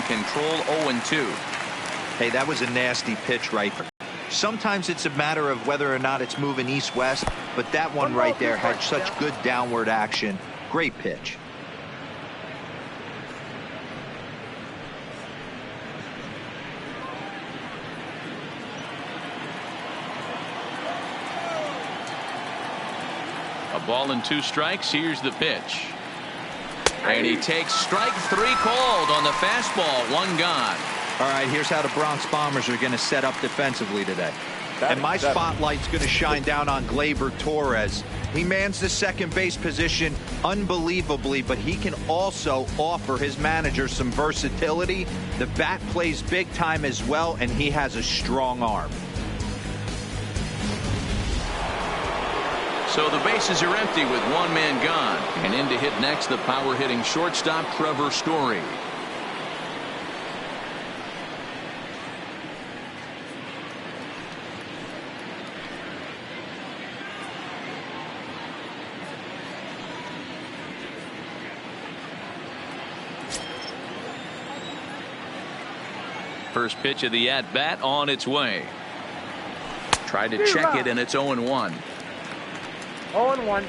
control. 0-2. Hey, that was a nasty pitch right there. Sometimes it's a matter of whether or not it's moving east-west, but that one right there had such good downward action. Great pitch. A ball and 2 strikes. Here's the pitch. And he takes strike 3 called on the fastball. 1 gone. All right, here's how the Bronx Bombers are going to set up defensively today. And my spotlight's going to shine down on Gleyber Torres. He mans the second base position unbelievably, but he can also offer his manager some versatility. The bat plays big time as well, and he has a strong arm. So the bases are empty with 1 man gone. And in to hit next, the power-hitting shortstop, Trevor Story. First pitch of the at-bat on its way. Tried to check it, and it's 0-1. 0-1.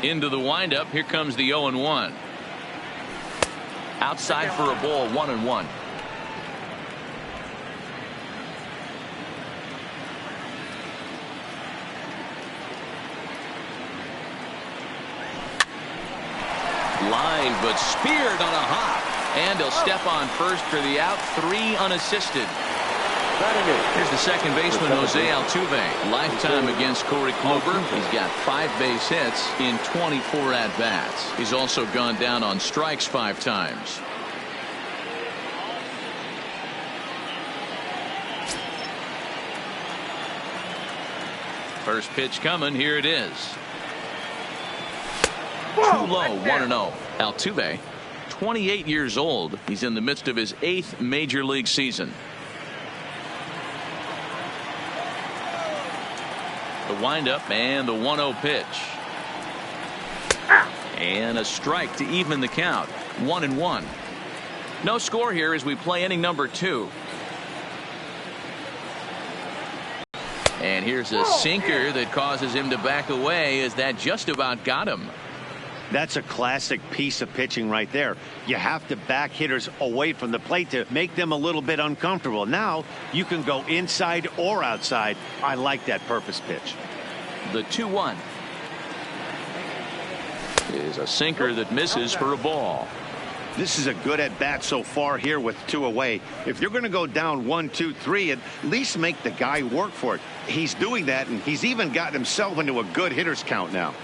Into the windup. Here comes the 0-1. Outside for a ball. 1-1. Line, but speared on a hop. And he'll step on first for the out. 3 unassisted. Here's the second baseman, Jose Altuve. Lifetime against Corey Kluber. He's got 5 base hits in 24 at-bats. He's also gone down on strikes 5 times. First pitch coming. Here it is. Too low. 1-0. Altuve, 28 years old. He's in the midst of his 8th major league season. The windup and the 1-0 pitch. And a strike to even the count. 1-1. No score here as we play inning number 2. And here's a sinker that causes him to back away as that just about got him. That's a classic piece of pitching right there. You have to back hitters away from the plate to make them a little bit uncomfortable. Now you can go inside or outside. I like that purpose pitch. The 2-1 is a sinker that misses for a ball. This is a good at bat so far here with 2 away. If you're going to go down 1, 2, 3, at least make the guy work for it. He's doing that, and he's even gotten himself into a good hitter's count now.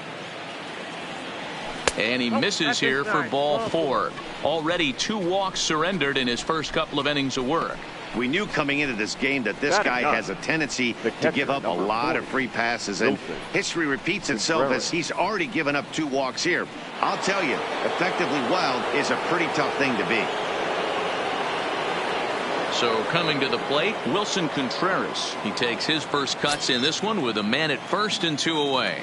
And he misses here for ball 4. Already 2 walks surrendered in his first couple of innings of work. We knew coming into this game that this guy has a tendency to give up a lot of free passes, and history repeats itself as he's already given up 2 walks here. I'll tell you, effectively wild is a pretty tough thing to be. So coming to the plate, Wilson Contreras. He takes his first cuts in this one with a man at first and 2 away.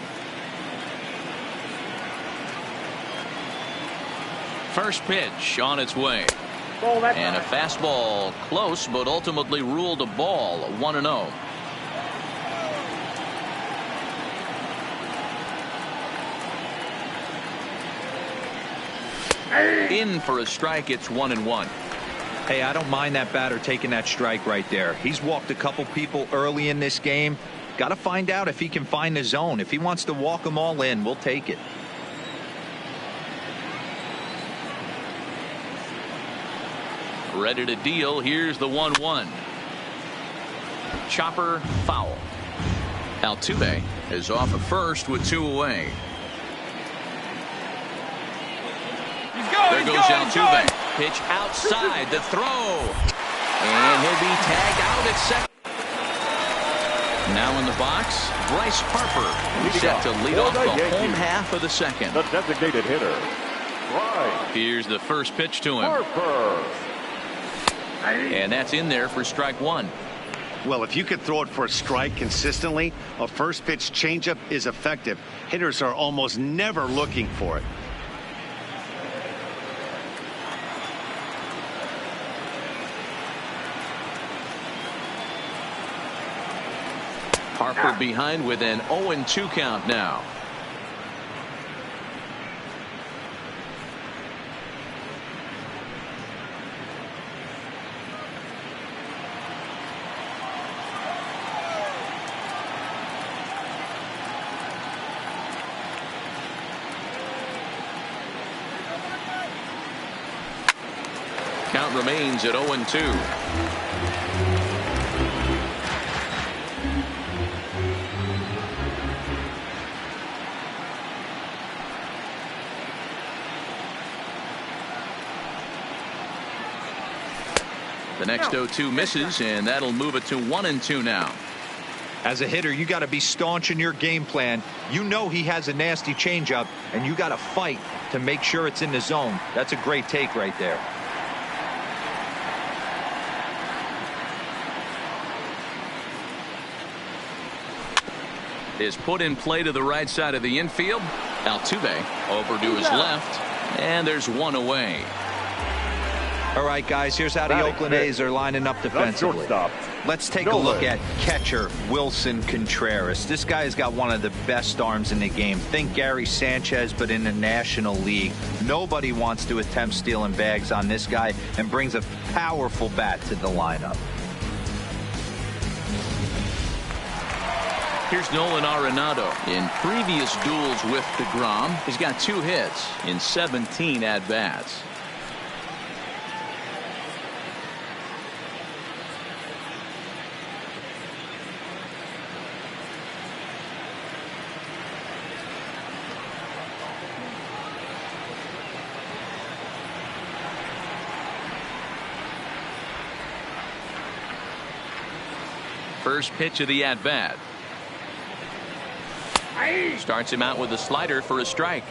First pitch on its way. And a fastball close, but ultimately ruled a ball. 1-0. In for a strike. It's 1-1. Hey, I don't mind that batter taking that strike right there. He's walked a couple people early in this game. Got to find out if he can find the zone. If he wants to walk them all in, we'll take it. Ready to deal. Here's the 1-1. Chopper foul. Altuve is off at first with 2 away. There goes Altuve. Pitch outside the throw. And he'll be tagged out at second. Now in the box, Bryce Harper set to lead off the home half of the second. The designated hitter. Here's the first pitch to him. Harper. And that's in there for strike 1. Well, if you could throw it for a strike consistently, a first pitch changeup is effective. Hitters are almost never looking for it. Harper behind with an 0-2 count now. Count remains at 0-2. The next 0-2 misses, and that'll move it to 1-2 now. As a hitter, you got to be staunch in your game plan. You know he has a nasty changeup, and you got to fight to make sure it's in the zone. That's a great take right there. Is put in play to the right side of the infield. Altuve over to his left, and there's one away. All right, guys, here's how the Oakland A's are lining up defensively. Let's take a look at catcher Wilson Contreras. This guy has got one of the best arms in the game. Think Gary Sanchez, but in the National League. Nobody wants to attempt stealing bags on this guy, and brings a powerful bat to the lineup. Here's Nolan Arenado. In previous duels with DeGrom, he's got 2 hits in 17 at-bats. First pitch of the at-bat. Starts him out with a slider for a strike.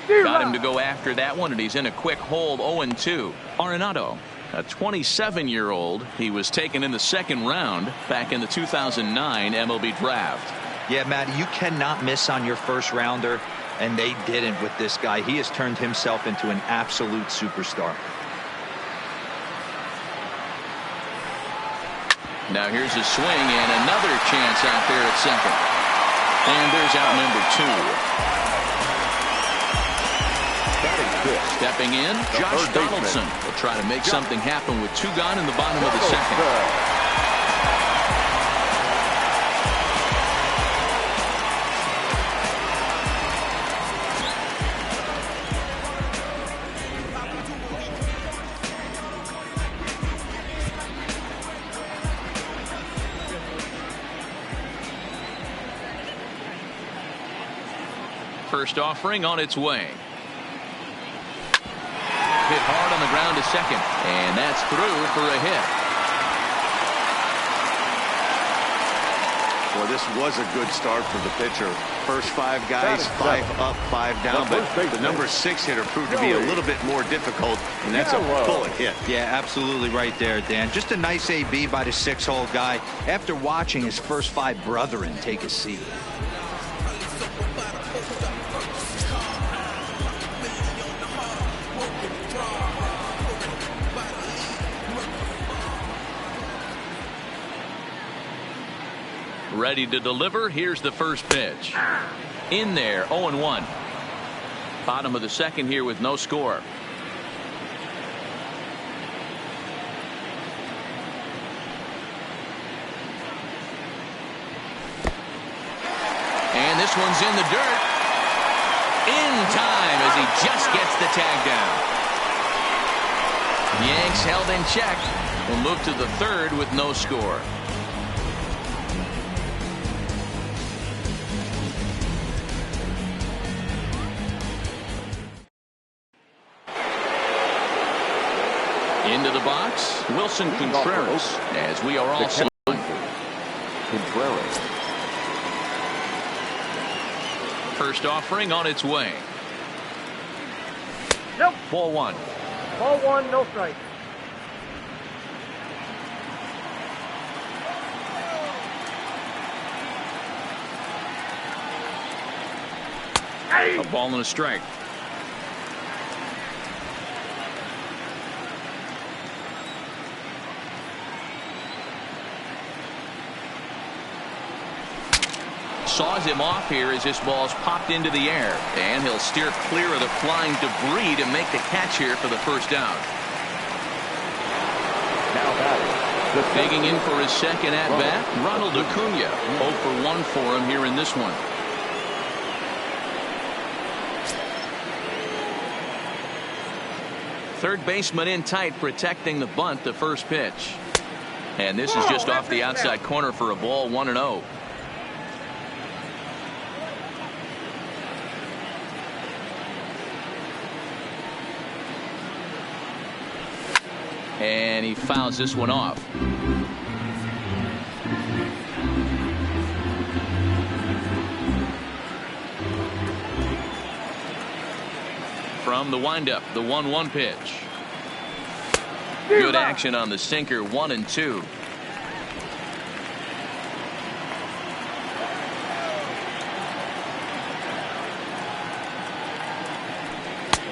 Got him to go after that one, and he's in a quick hold. 0-2. Arenado, a 27-year-old. He was taken in the second round back in the 2009 MLB draft. Yeah, Matt, you cannot miss on your first rounder, and they didn't with this guy. He has turned himself into an absolute superstar. Now here's a swing and another chance out there at second. And there's out number 2. Stepping in, Josh Donaldson will try to make something happen with 2 gone in the bottom of the second. First offering on its way. Hit hard on the ground to second, and that's through for a hit. Well, this was a good start for the pitcher. First 5 guys, 5 up, 5 down, but the number 6 hitter proved to be a little bit more difficult, and that's a bullet hit. Yeah, absolutely right there, Dan. Just a nice AB by the 6-hole guy after watching his first 5 brethren take a seat. Ready to deliver. Here's the first pitch. In there, 0-1. Bottom of the second here with no score. And this one's in the dirt. In time as he just gets the tag down. Yanks held in check. Will move to the third with no score. Into the box, Wilson Contreras, as we are all First offering on its way. Nope. Ball one. Ball one, no strike. A ball and a strike. Saws him off here as this ball's popped into the air, and he'll steer clear of the flying debris to make the catch here for the first down. Now batting. Digging in for his second at bat, Ronald Acuna. 0 for 1 for him here in this one. Third baseman in tight, protecting the bunt, the first pitch. And this is just off the outside corner for a ball, 1-0. And he fouls this one off. From the windup, the 1-1 pitch. Good action on the sinker, 1-2.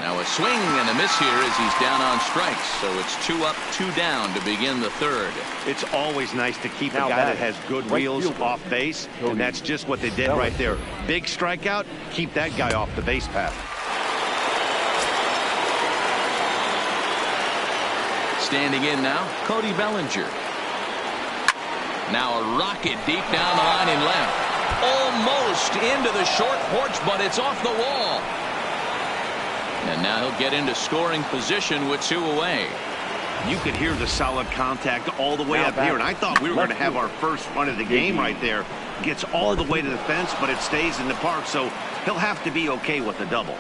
Now a swing and a miss here as he's down on strikes. So it's 2 up, 2 down to begin the third. It's always nice to keep a guy that has good wheels off base, and that's just what they did right there. Big strikeout, keep that guy off the base path. Standing in now, Cody Bellinger. Now a rocket deep down the line in left. Almost into the short porch, but it's off the wall. And now he'll get into scoring position with 2 away. You could hear the solid contact all the way up here, and I thought we were going to have our first run of the game right there. Gets all the way to the fence, but it stays in the park, so he'll have to be okay with the double.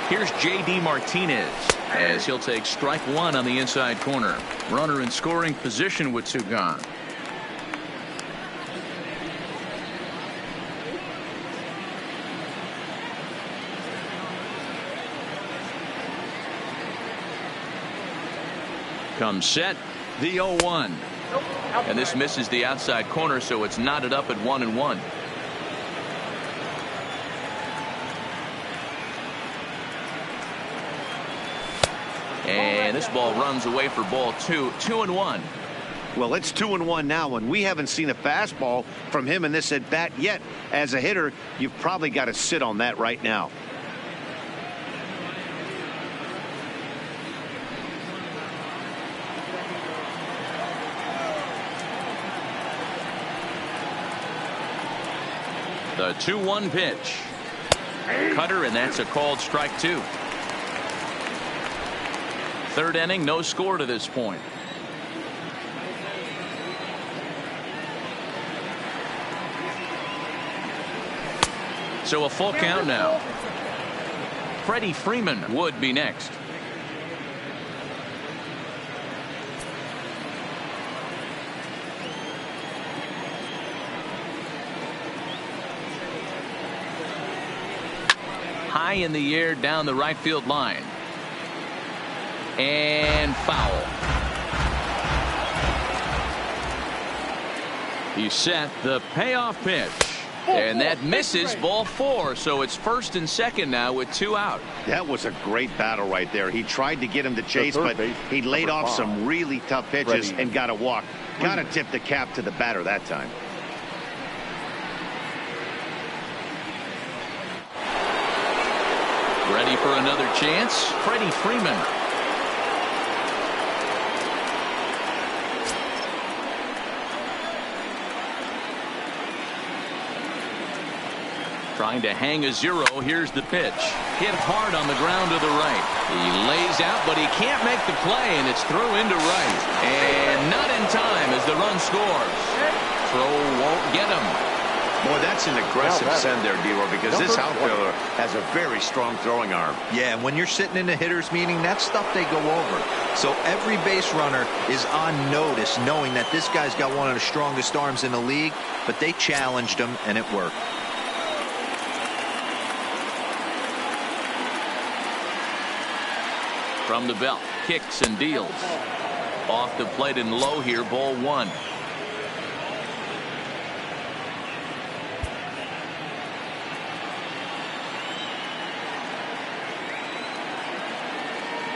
Here's J.D. Martinez as he'll take strike 1 on the inside corner. Runner in scoring position with 2 gone. Comes set, the 0-1. And this misses the outside corner, so it's knotted up at 1-1. And this ball runs away for ball 2, 2-1. Well, it's 2-1 now, and we haven't seen a fastball from him in this at bat yet. As a hitter, you've probably got to sit on that right now. The 2-1 pitch. Cutter, and that's a called strike 2. Third inning, no score to this point. So a full count now. Freddie Freeman would be next. High in the air down the right field line. And foul. He's set the payoff pitch. And that misses, ball 4. So it's first and second now with 2 out. That was a great battle right there. He tried to get him to chase, but he laid off some really tough pitches and got a walk. Got to tip the cap to the batter that time. Ready for another chance? Freddie Freeman. Trying to hang a 0. Here's the pitch. Hit hard on the ground to the right. He lays out, but he can't make the play, and it's through into right. And not in time as the run scores. Throw won't get him. Boy, that's an aggressive send there, D-Roy, because this outfielder has a very strong throwing arm. Yeah, and when you're sitting in a hitter's meeting, that's stuff they go over. So every base runner is on notice, knowing that this guy's got one of the strongest arms in the league, but they challenged him, and it worked. From the belt, kicks and deals. Off the plate and low here, ball one.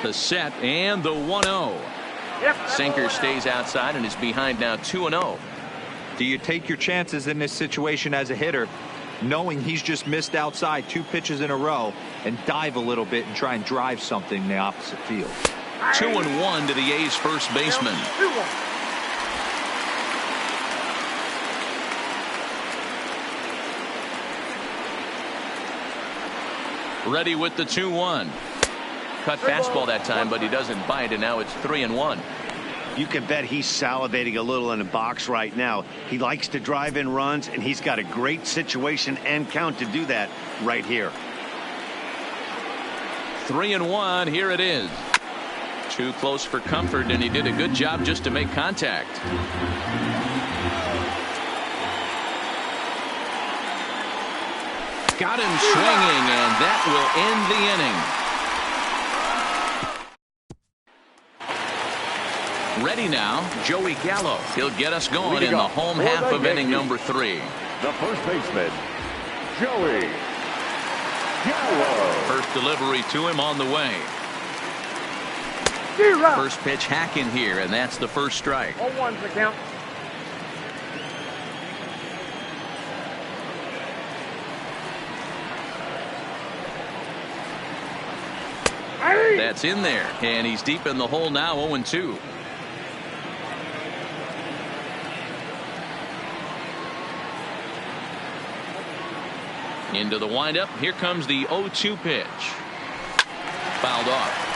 The set and the 1-0. Sinker stays outside and is behind now 2-0. Do you take your chances in this situation as a hitter, knowing he's just missed outside 2 pitches in a row, and dive a little bit and try and drive something in the opposite field? 2-1 to the A's first baseman. Ready with the 2-1. Cut fastball that time, but he doesn't bite, and now it's 3-1. You can bet he's salivating a little in the box right now. He likes to drive in runs, and he's got a great situation and count to do that right here. 3-1, here it is. Too close for comfort, and he did a good job just to make contact. Got him swinging, and that will end the inning. Ready now, Joey Gallo. He'll get us going in the home half of inning number 3. The first baseman, Joey Gallo. First delivery to him on the way. First pitch hacking here, and that's the first strike. 0-1's the count. That's in there, and he's deep in the hole now, 0-2. Into the windup. Here comes the 0-2 pitch. Fouled off.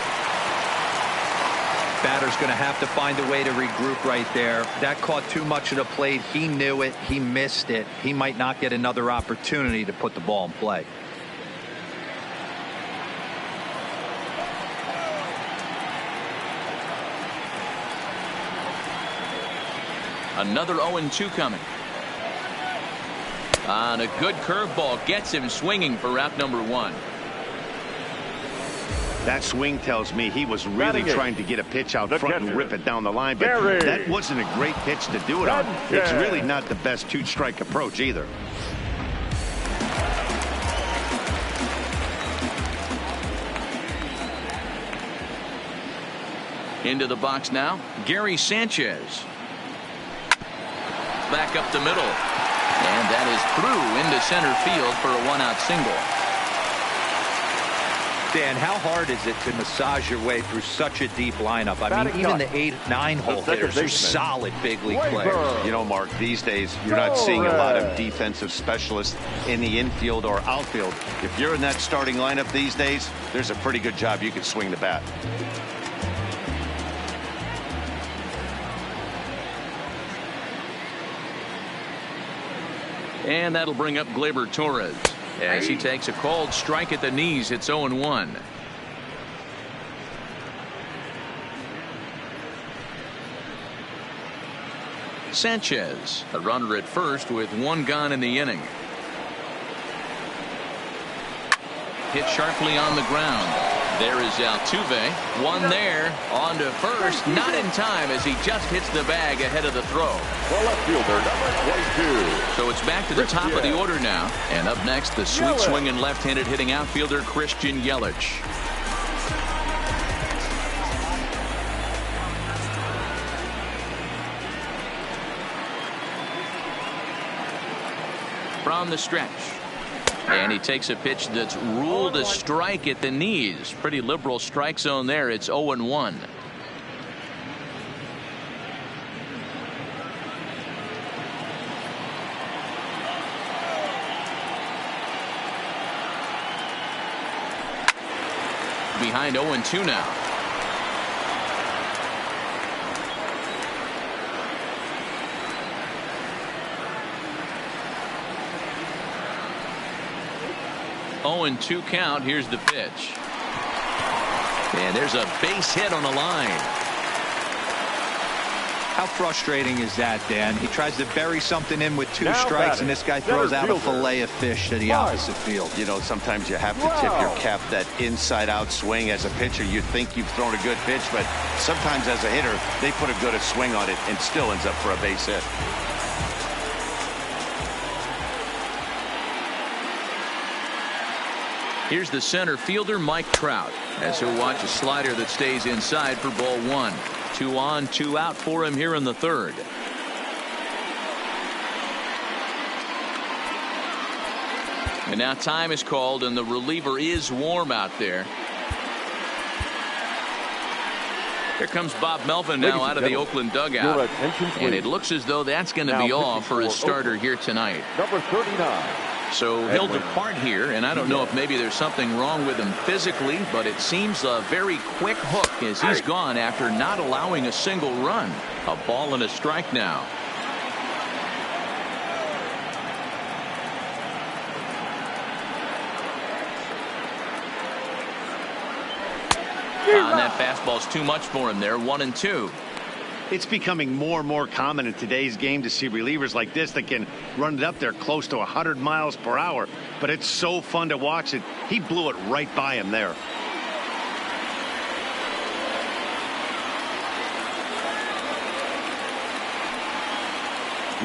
Batter's going to have to find a way to regroup right there. That caught too much of the plate. He knew it. He missed it. He might not get another opportunity to put the ball in play. Another 0-2 coming. On a good curveball gets him swinging for out number 1. That swing tells me he was really trying to get a pitch out front and rip it down the line, but that wasn't a great pitch to do it on. It's really not the best 2-strike approach either. Into the box now, Gary Sanchez. Back up the middle. And that is through into center field for a 1-out single. Dan, how hard is it to massage your way through such a deep lineup? I mean, even the 8-9 hole hitters are solid big league players. You know, Mark, these days you're not seeing a lot of defensive specialists in the infield or outfield. If you're in that starting lineup these days, there's a pretty good job you can swing the bat. And that'll bring up Gleyber Torres as he takes a called strike at the knees. It's 0-1. Sanchez, a runner at first with 1 gone in the inning. Hit sharply on the ground. There is Altuve. 1 there. On to first. Not in time as he just hits the bag ahead of the throw. The left fielder, number 22. So it's back to the top of the order now. And up next, the sweet swinging left-handed hitting outfielder Christian Yelich. From the stretch. And he takes a pitch that's ruled a strike at the knees. Pretty liberal strike zone there. It's 0-1. Behind 0-2 now. 0-2 count. Here's the pitch. And there's a base hit on the line. How frustrating is that, Dan? He tries to bury something in with 2 Now strikes, and this guy throws out a fillet of fish to the opposite field. You know, sometimes you have to tip your cap that inside-out swing. As a pitcher, you think you've thrown a good pitch, but sometimes as a hitter, they put a good swing on it and still ends up for a base hit. Here's the center fielder, Mike Trout, as he'll watch a slider that stays inside for ball 1. 2 on, 2 out for him here in the 3rd. And now time is called, and the reliever is warm out there. Here comes Bob Melvin now out of the Oakland dugout. And it looks as though that's going to be all for his starter here tonight. Number 39. So he'll depart here, and I don't know if maybe there's something wrong with him physically, but it seems a very quick hook as he's gone after not allowing a single run. A ball and a strike now. And that fastball's too much for him there. 1-2. It's becoming more and more common in today's game to see relievers like this that can run it up there close to 100 miles per hour. But it's so fun to watch it. He blew it right by him there.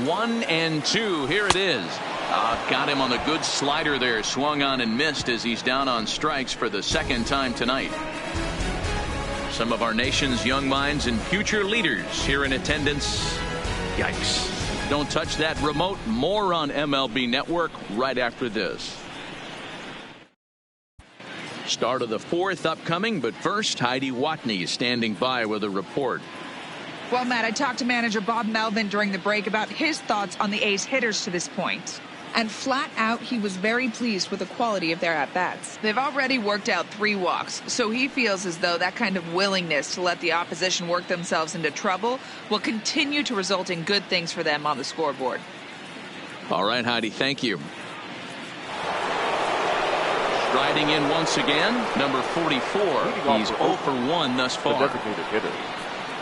One and two. Here it is. Got him on the good slider there. Swung on and missed as he's down on strikes for the 2nd time tonight. Some of our nation's young minds and future leaders here in attendance. Yikes. Don't touch that remote. More on MLB Network right after this. Start of the 4th upcoming, but first, Heidi Watney standing by with a report. Well, Matt, I talked to manager Bob Melvin during the break about his thoughts on the A's hitters to this point. And flat out, he was very pleased with the quality of their at-bats. They've already worked out 3 walks, so he feels as though that kind of willingness to let the opposition work themselves into trouble will continue to result in good things for them on the scoreboard. All right, Heidi, thank you. Striding in once again, number 44. He's 0 for 1 thus far. The designated hitter,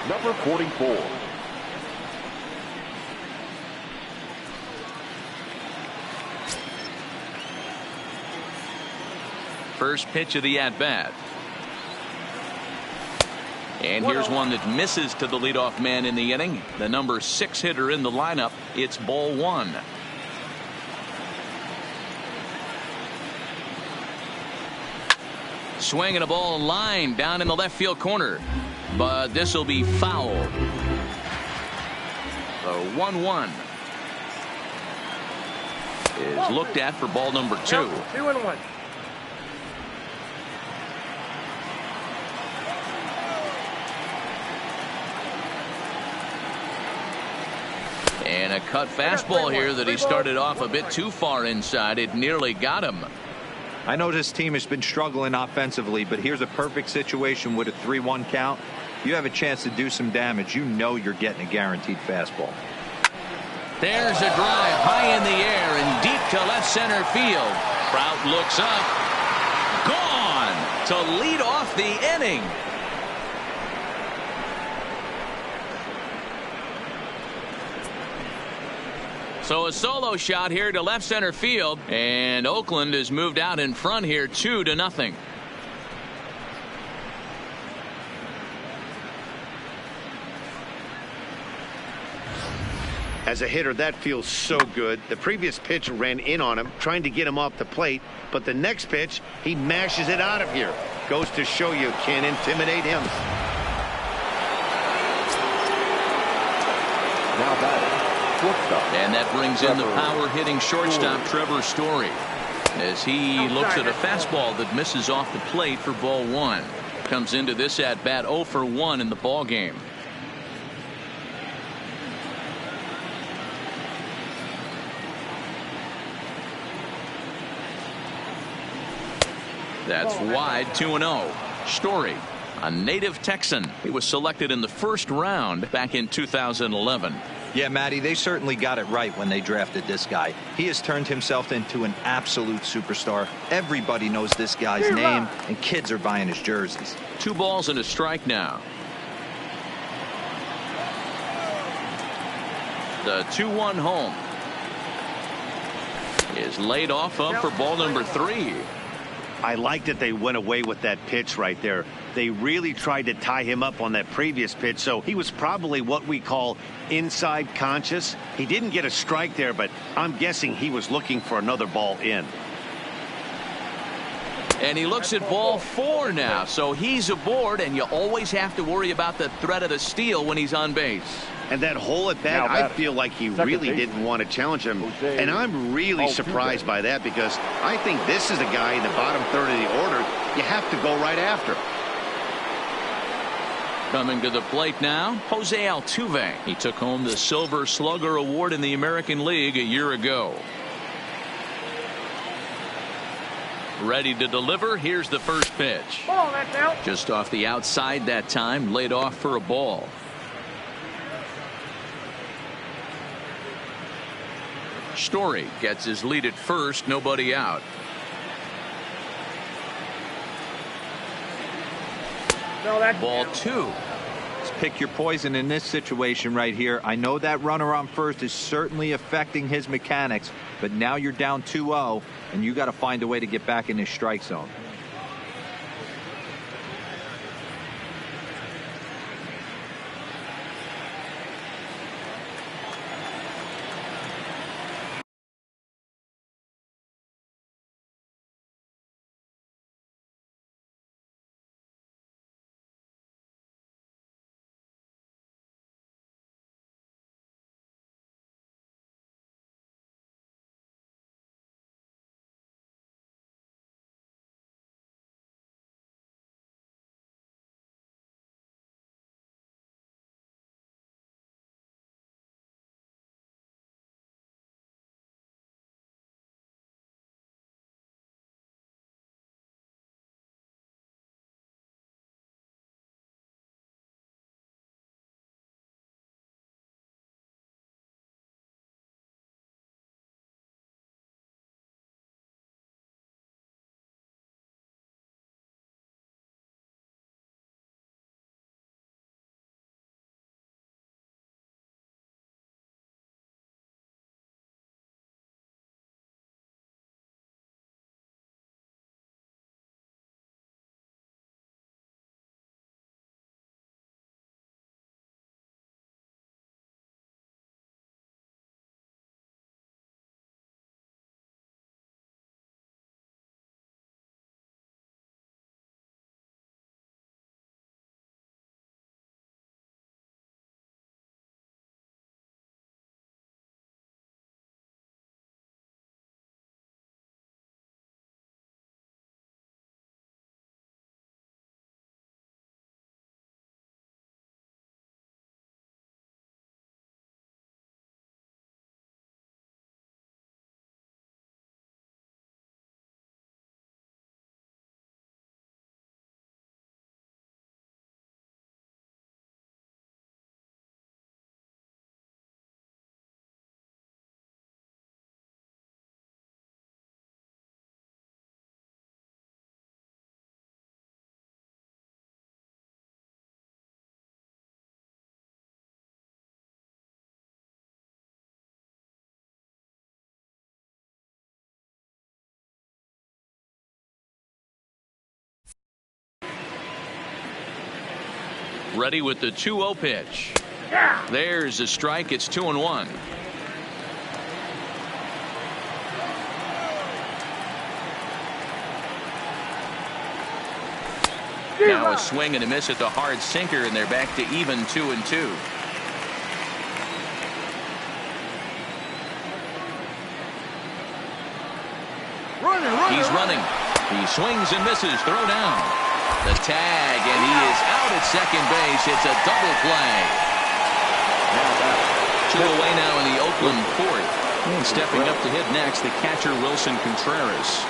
number 44. First pitch of the at-bat. And here's one that misses to the leadoff man in the inning. The number 6 hitter in the lineup. It's ball 1. Swinging a ball in line down in the left field corner. But this will be foul. The 1-1 is looked at for ball number 2. 2-1. And a cut fastball here that he started off a bit too far inside. It nearly got him. I know this team has been struggling offensively, but here's a perfect situation with a 3-1 count. You have a chance to do some damage. You know you're getting a guaranteed fastball. There's a drive high in the air and deep to left center field. Trout looks up. Gone to lead off the inning. So a solo shot here to left center field, and Oakland has moved out in front here 2-0. As a hitter, that feels so good. The previous pitch ran in on him, trying to get him off the plate, but the next pitch, he mashes it out of here. Goes to show you can't intimidate him. Now batting, shortstop. And that brings in the power-hitting shortstop Trevor Story as he looks at a fastball that misses off the plate for ball 1. Comes into this at-bat 0 for 1 in the ball game. That's wide. 2-0. Story, a native Texan. He was selected in the 1st round back in 2011. Yeah, Matty, they certainly got it right when they drafted this guy. He has turned himself into an absolute superstar. Everybody knows this guy's name, and kids are buying his jerseys. 2 balls and a strike now. The 2-1 home is laid off up for ball number 3. I like that they went away with that pitch right there. They really tried to tie him up on that previous pitch, so he was probably what we call inside conscious. He didn't get a strike there, but I'm guessing he was looking for another ball in. And he looks at ball 4 now, so he's aboard, and you always have to worry about the threat of the steal when he's on base. And that hole at bat, I feel like he really didn't want to challenge him. And I'm really surprised by that, because I think this is a guy in the bottom third of the order you have to go right after. Coming to the plate now, Jose Altuve. He took home the Silver Slugger Award in the American League a year ago. Ready to deliver. Here's the first pitch. Ball, that's out. Just off the outside that time, laid off for a ball. Story gets his lead at first, nobody out. No, that's Ball 2. Let's pick your poison in this situation right here. I know that runner on first is certainly affecting his mechanics, but now you're down 2-0, and you got to find a way to get back in this strike zone. Ready with the 2-0 pitch. There's a strike. It's 2-1. Now a swing and a miss at the hard sinker, and they're back to even 2-2. He's running. He swings and misses. Throw down. The tag, and he is out at second base. It's a double play. 2 away now in the Oakland fourth. And stepping up to hit next, the catcher Wilson Contreras.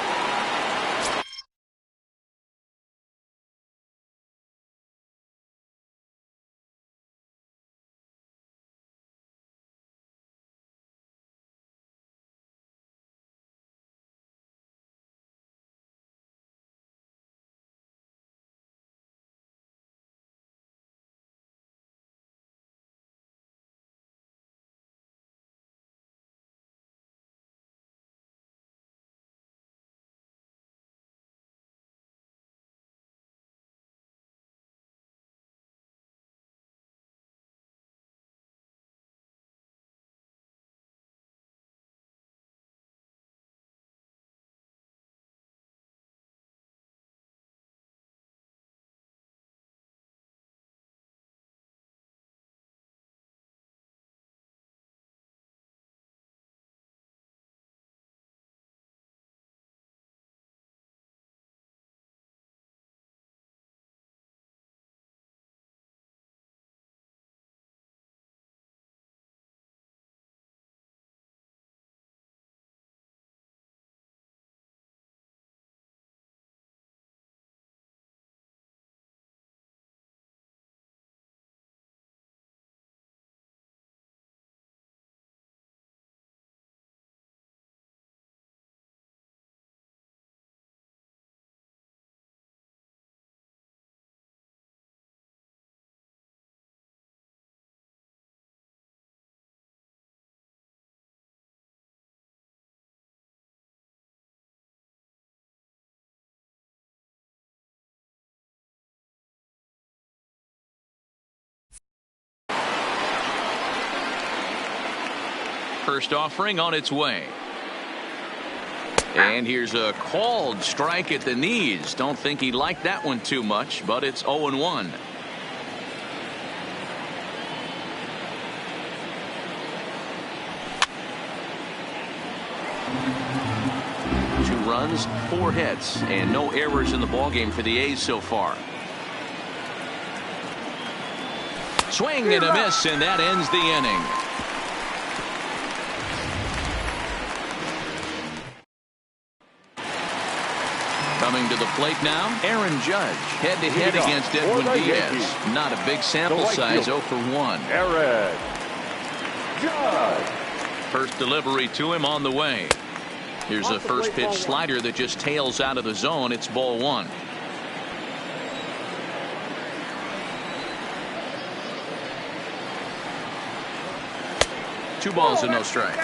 First offering on its way. And here's a called strike at the knees. Don't think he liked that one too much, but it's 0-1. Runs, 4 hits, and no errors in the ballgame for the A's so far. Swing and a miss, and that ends the inning. Coming to the plate now, Aaron Judge, head-to-head against Edwin Diaz. Not a big sample size, 0 for 1. Aaron Judge. First delivery to him on the way. Here's a first pitch slider that just tails out of the zone. It's ball 1. Two balls and no strikes.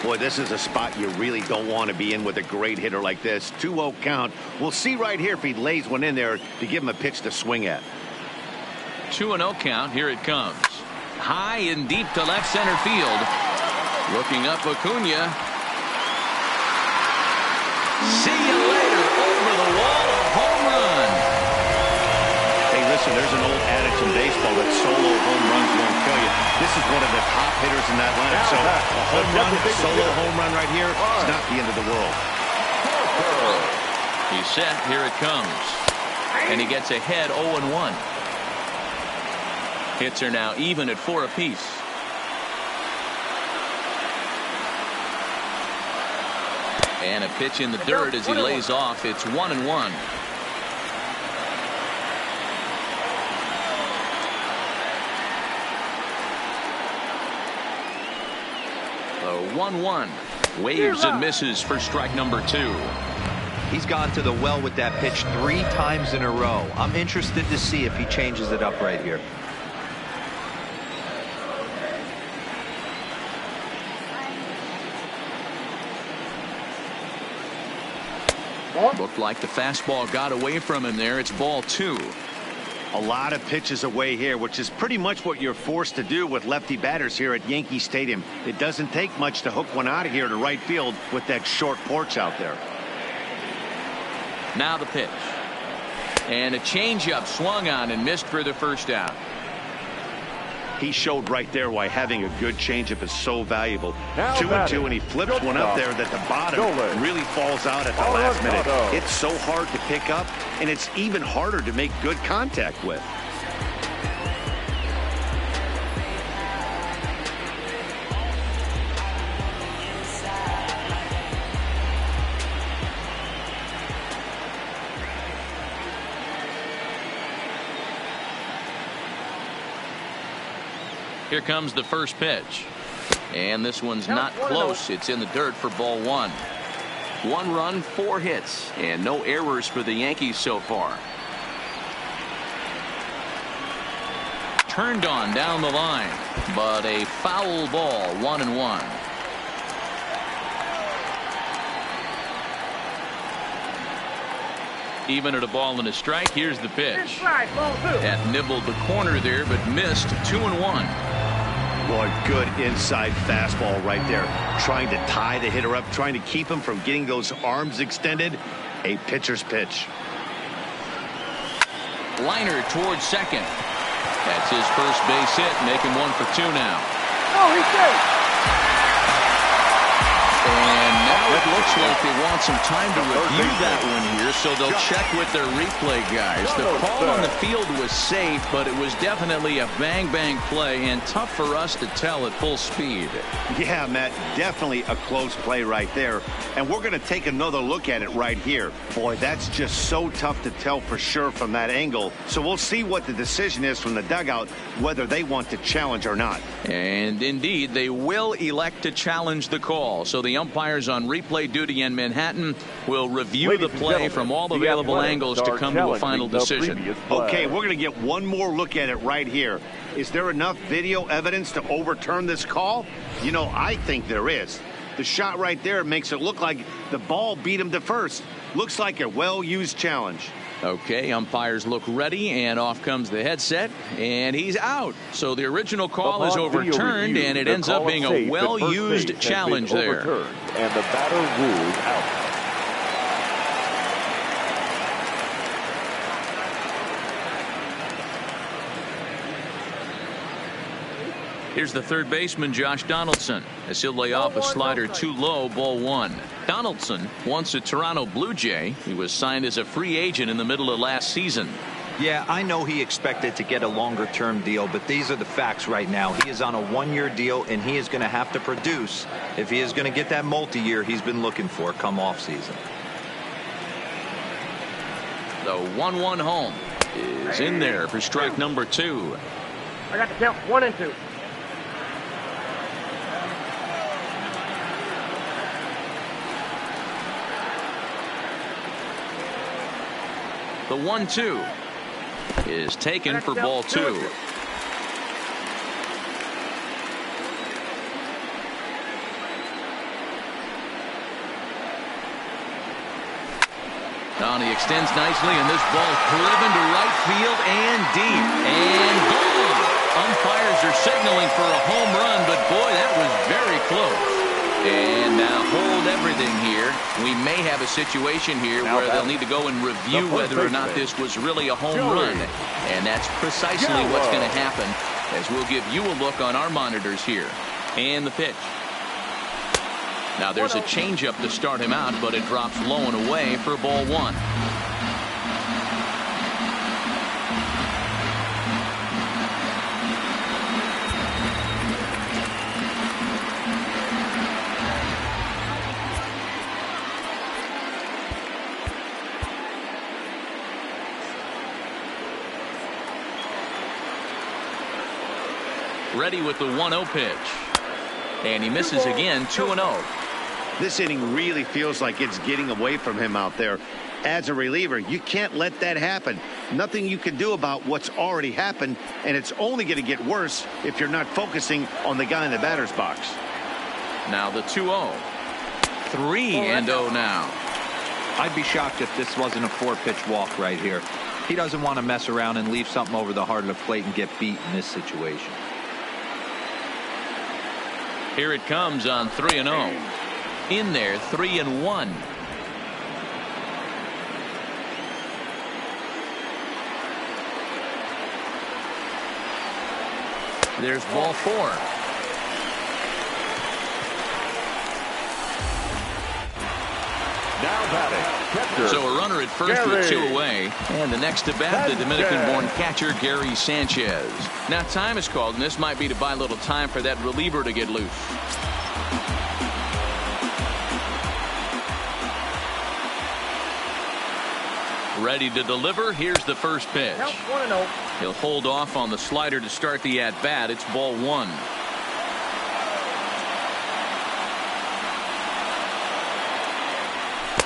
Boy, this is a spot you really don't want to be in with a great hitter like this. 2-0 count. We'll see right here if he lays one in there to give him a pitch to swing at. 2-0 count. Here it comes. High and deep to left center field. Looking up, Acuna. See you later. Over the wall, a home run. Hey, listen, there's an old adage in baseball that solo home runs won't kill you. This is one of the top hitters in that lineup. So a home run, a solo home run right here is not the end of the world. He's set. Here it comes. And he gets ahead 0-1. Hits are now even at 4 apiece. And a pitch in the dirt as he lays off. It's 1-1. The 1-1. Waves and misses for strike number 2. He's gone to the well with that pitch 3 times in a row. I'm interested to see if he changes it up right here. Looked like the fastball got away from him there. It's ball 2. A lot of pitches away here, which is pretty much what you're forced to do with lefty batters here at Yankee Stadium. It doesn't take much to hook one out of here to right field with that short porch out there. Now the pitch. And a changeup swung on and missed for the first out. He showed right there why having a good changeup is so valuable. 2-2, and he flips one up there that the bottom really falls out at the last minute. It's so hard to pick up, and it's even harder to make good contact with. Here comes the first pitch. And this one's not close. It's in the dirt for ball 1. 1 run, 4 hits, and no errors for the Yankees so far. Turned on down the line, but a foul ball, 1-1. Even at a ball and a strike. Here's the pitch. That nibbled the corner there, but missed. 2-1. Boy, good inside fastball right there. Trying to tie the hitter up, trying to keep him from getting those arms extended. A pitcher's pitch. Liner towards second. That's his first base hit, making 1 for 2 now. Oh, he's safe. And now it looks like they want some time to review that one here, so they'll check with their replay guys. The call on the field was safe, but it was definitely a bang-bang play and tough for us to tell at full speed. Yeah, Matt, definitely a close play right there. And we're going to take another look at it right here. Boy, that's just so tough to tell for sure from that angle. So we'll see what the decision is from the dugout, whether they want to challenge or not. And indeed, they will elect to challenge the call. So the umpires on replay duty in Manhattan will review the play from all available angles to come to a final decision. Okay, we're going to get one more look at it right here. Is there enough video evidence to overturn this call? You know, I think there is. The shot right there makes it look like the ball beat him to first. Looks like a well-used challenge. Okay, umpires look ready, and off comes the headset, and he's out. So the original call is overturned, and it ends up being a well-used challenge there. And the batter ruled out. Here's the third baseman, Josh Donaldson, as he'll lay off a slider too low, ball one. Donaldson, once a Toronto Blue Jay, he was signed as a free agent in the middle of last season. Yeah, I know he expected to get a longer-term deal, but these are the facts right now. He is on a one-year deal, and he is going to have to produce if he is going to get that multi-year he's been looking for come off-season. The 1-1 home is in there for strike number 2. I got the count 1 and 2. The 1-2 is taken for ball 2. Now he extends nicely, and this ball driven to right field and deep. And gone. Umpires are signaling for a home run, but boy, that was very close. And now hold everything here. We may have a situation here where they'll need to go and review whether or not this was really a home run. And that's precisely what's going to happen, as we'll give you a look on our monitors here. And the pitch. Now there's a changeup to start him out, but it drops low and away for ball 1. Ready with the 1-0 pitch. And he misses again, 2-0. This inning really feels like it's getting away from him out there. As a reliever, you can't let that happen. Nothing you can do about what's already happened, and it's only going to get worse if you're not focusing on the guy in the batter's box. Now the 2-0. 3-0 now. I'd be shocked if this wasn't a 4-pitch walk right here. He doesn't want to mess around and leave something over the heart of the plate and get beat in this situation. Here it comes on 3-0. In there, 3-1. There's ball 4. Now batting, catcher. So a runner at first with 2 away. And the next to bat, the Dominican-born catcher, Gary Sanchez. Now time is called, and this might be to buy a little time for that reliever to get loose. Ready to deliver. Here's the first pitch. He'll hold off on the slider to start the at-bat. It's ball 1.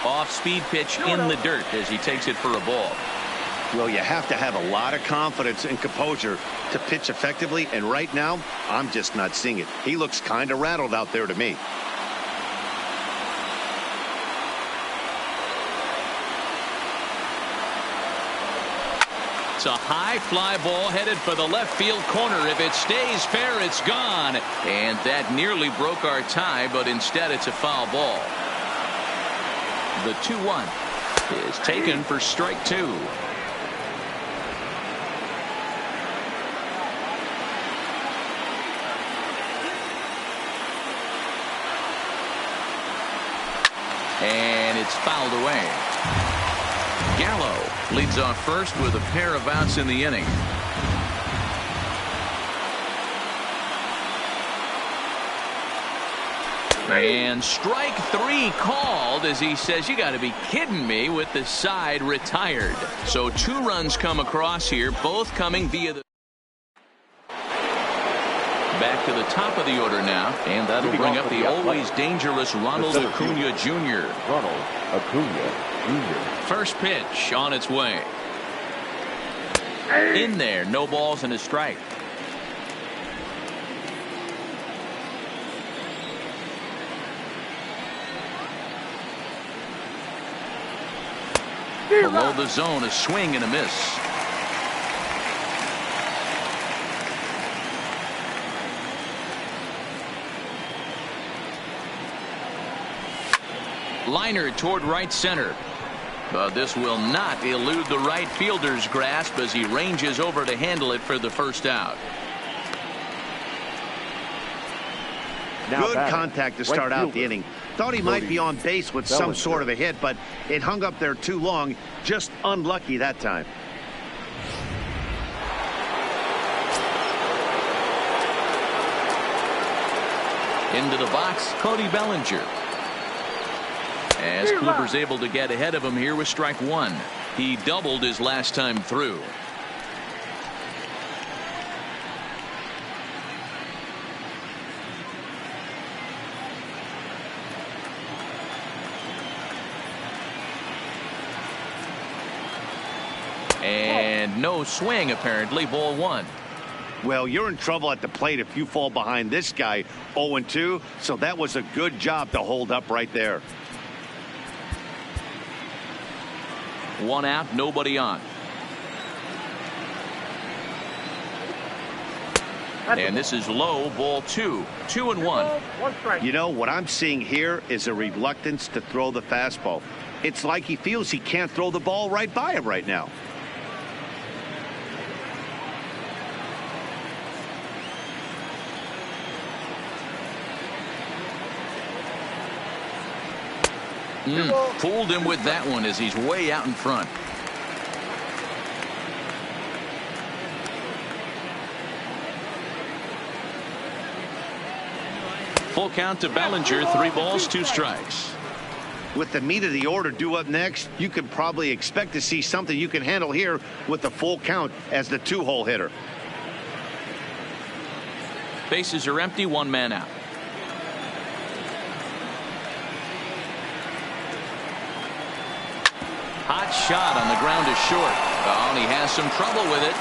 Off-speed pitch in the dirt as he takes it for a ball. Well, you have to have a lot of confidence and composure to pitch effectively, and right now, I'm just not seeing it. He looks kind of rattled out there to me. It's a high fly ball headed for the left field corner. If it stays fair, it's gone. And that nearly broke our tie, but instead it's a foul ball. The 2-1 is taken for strike 2. And it's fouled away. Gallo leads off first with a pair of outs in the inning. And strike 3 called as he says, you got to be kidding me, with the side retired. So 2 runs come across here, both coming via the back to the top of the order now, and that'll bring up the always dangerous Ronald Acuna Jr. Ronald Acuna Jr. First pitch on its way. In there, no balls and a strike. Below the zone, a swing and a miss. Liner toward right center. But this will not elude the right fielder's grasp as he ranges over to handle it for the first out. Good contact to start out the inning. Thought he might be on base with some sort of a hit, but it hung up there too long. Just unlucky that time. Into the box, Cody Bellinger. As Kluber's able to get ahead of him here with strike one. He doubled his last time through. And no swing, apparently. Ball one. Well, you're in trouble at the plate if you fall behind this guy 0-2. So that was a good job to hold up right there. One out, nobody on. And this is low, ball two. 2-1. One strike. You know, what I'm seeing here is a reluctance to throw the fastball. It's like he feels he can't throw the ball right by him right now. Fooled him with that one as he's way out in front. Full count to Bellinger. 3 balls, 2 strikes. With the meat of the order due up next, you can probably expect to see something you can handle here with the full count as the 2-hole hitter. Bases are empty, 1 man out. Hot shot on the ground is short. Oh, and he has some trouble with it.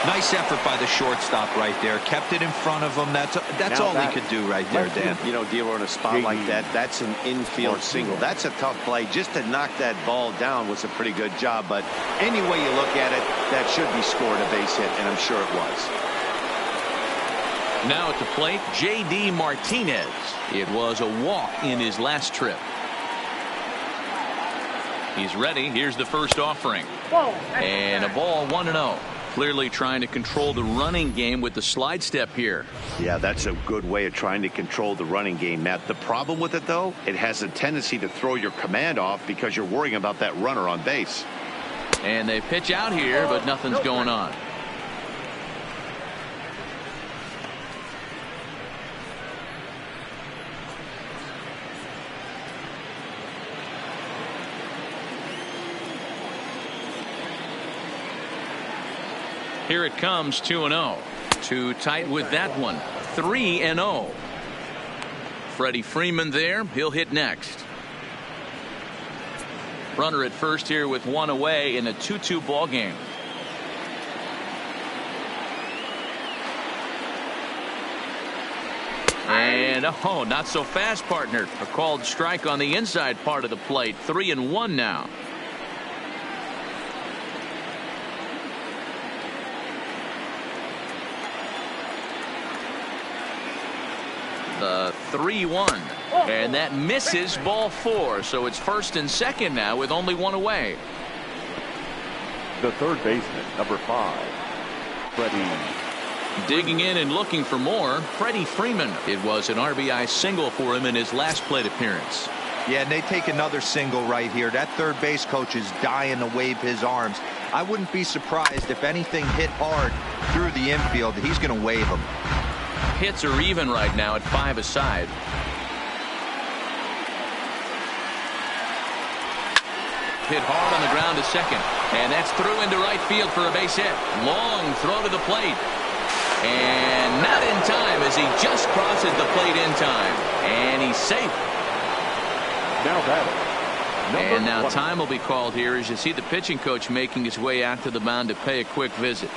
Nice effort by the shortstop right there. Kept it in front of him. That's all he could do right there, Dan. You know, Dealer, in a spot like that, that's an infield single. That's a tough play. Just to knock that ball down was a pretty good job. But any way you look at it, that should be scored a base hit, and I'm sure it was. Now at the plate, J.D. Martinez. It was a walk in his last trip. He's ready. Here's the first offering. And a ball 1-0. Clearly trying to control the running game with the slide step here. Yeah, that's a good way of trying to control the running game, Matt. The problem with it, though, it has a tendency to throw your command off because you're worrying about that runner on base. And they pitch out here, but nothing's going on. Here it comes, 2-0. Too tight with that one. 3-0. Freddie Freeman there. He'll hit next. Runner at first here with 1 away in a 2-2 ball game. And oh, not so fast, partner. A called strike on the inside part of the plate. 3-1 now. The 3-1, and that misses, ball 4. So it's first and second now with only 1 away. The third baseman, number 5, Freddie. Digging in and looking for more, Freddie Freeman. It was an RBI single for him in his last plate appearance. Yeah, and they take another single right here. That third base coach is dying to wave his arms. I wouldn't be surprised if anything hit hard through the infield. He's going to wave them. Hits are even right now at 5 aside. Hit hard on the ground to second, and that's through into right field for a base hit. Long throw to the plate, and not in time as he just crosses the plate in time, and he's safe. Now batting. And now time will be called here as you see the pitching coach making his way out to the mound to pay a quick visit.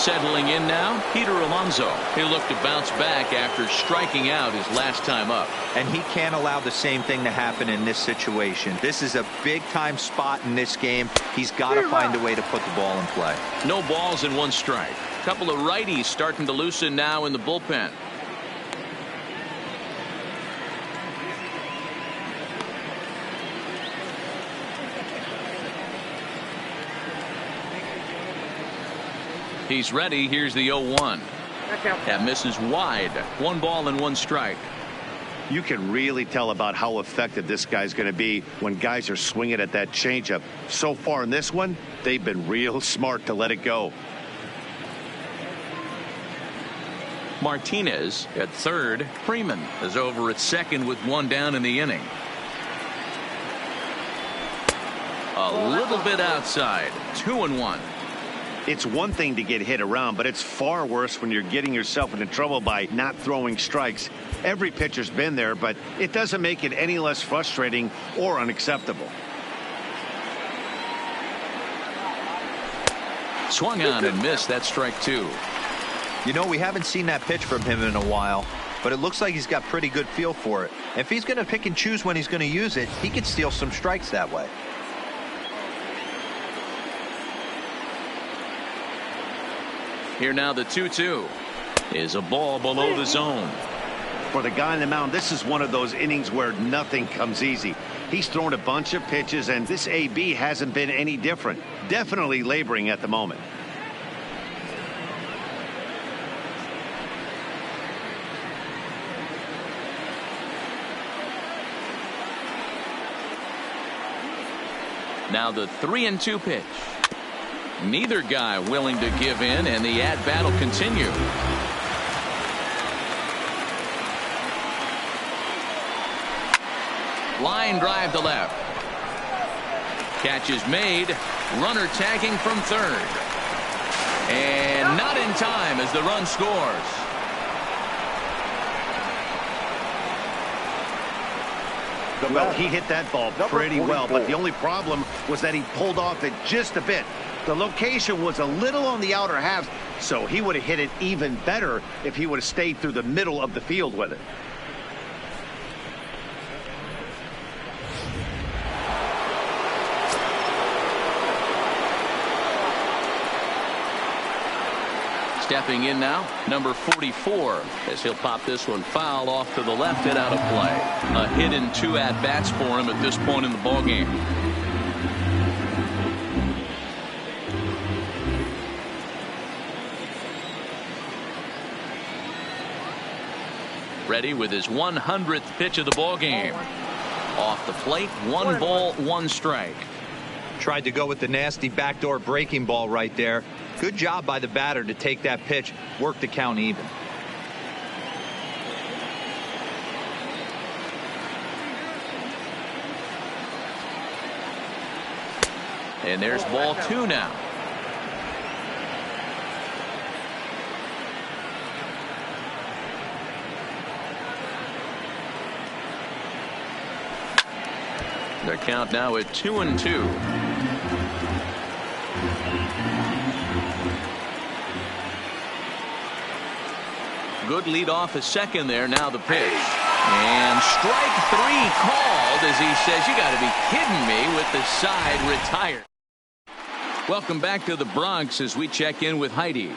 Settling in now, Peter Alonso. He'll look to bounce back after striking out his last time up. And he can't allow the same thing to happen in this situation. This is a big-time spot in this game. He's got to find a way to put the ball in play. No balls and one strike. A couple of righties starting to loosen now in the bullpen. He's ready. Here's the 0-1. That misses wide. 1 ball and 1 strike. You can really tell about how effective this guy's going to be when guys are swinging at that changeup. So far in this one, they've been real smart to let it go. Martinez at third. Freeman is over at second with 1 down in the inning. A little bit outside. 2-1. It's one thing to get hit around, but it's far worse when you're getting yourself into trouble by not throwing strikes. Every pitcher's been there, but it doesn't make it any less frustrating or unacceptable. Swung on and missed. That strike 2. You know, we haven't seen that pitch from him in a while, but it looks like he's got pretty good feel for it. If he's going to pick and choose when he's going to use it, he could steal some strikes that way. Here now the 2-2 is a ball below the zone. For the guy on the mound, this is one of those innings where nothing comes easy. He's thrown a bunch of pitches, and this AB hasn't been any different. Definitely laboring at the moment. Now the 3-2 pitch. Neither guy willing to give in, and the at-bat will continue. Line drive to left. Catch is made. Runner tagging from third. And not in time as the run scores. Well, he hit that ball pretty well, but the only problem was that he pulled off it just a bit. The location was a little on the outer half, so he would have hit it even better if he would have stayed through the middle of the field with it. Stepping in now, number 44, as he'll pop this one foul off to the left and out of play. A hit and 2 at-bats for him at this point in the ballgame. Ready with his 100th pitch of the ballgame. Off the plate, 1 ball, 1 strike. Tried to go with the nasty backdoor breaking ball right there. Good job by the batter to take that pitch, work the count even. And there's ball 2 now. Their count now at 2-2. Good lead off a second there. Now the pitch. And strike 3 called as he says, you got to be kidding me, with the side retired. Welcome back to the Bronx as we check in with Heidi.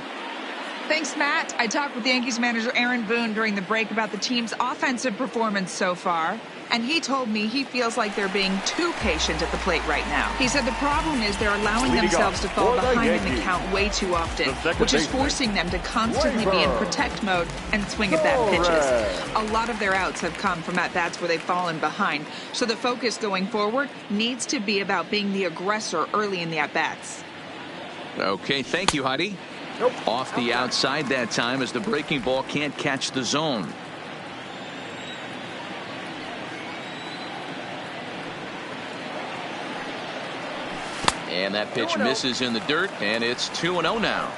Thanks, Matt. I talked with Yankees manager Aaron Boone during the break about the team's offensive performance so far, and he told me he feels like they're being too patient at the plate right now. He said the problem is they're allowing themselves to fall behind in the count way too often, which is forcing them to constantly be in protect mode and swing at bad pitches. A lot of their outs have come from at-bats where they've fallen behind, so the focus going forward needs to be about being the aggressor early in the at-bats. Okay, thank you, Heidi. Off the outside that time as the breaking ball can't catch the zone. And that pitch misses in the dirt, and it's 2-0 now.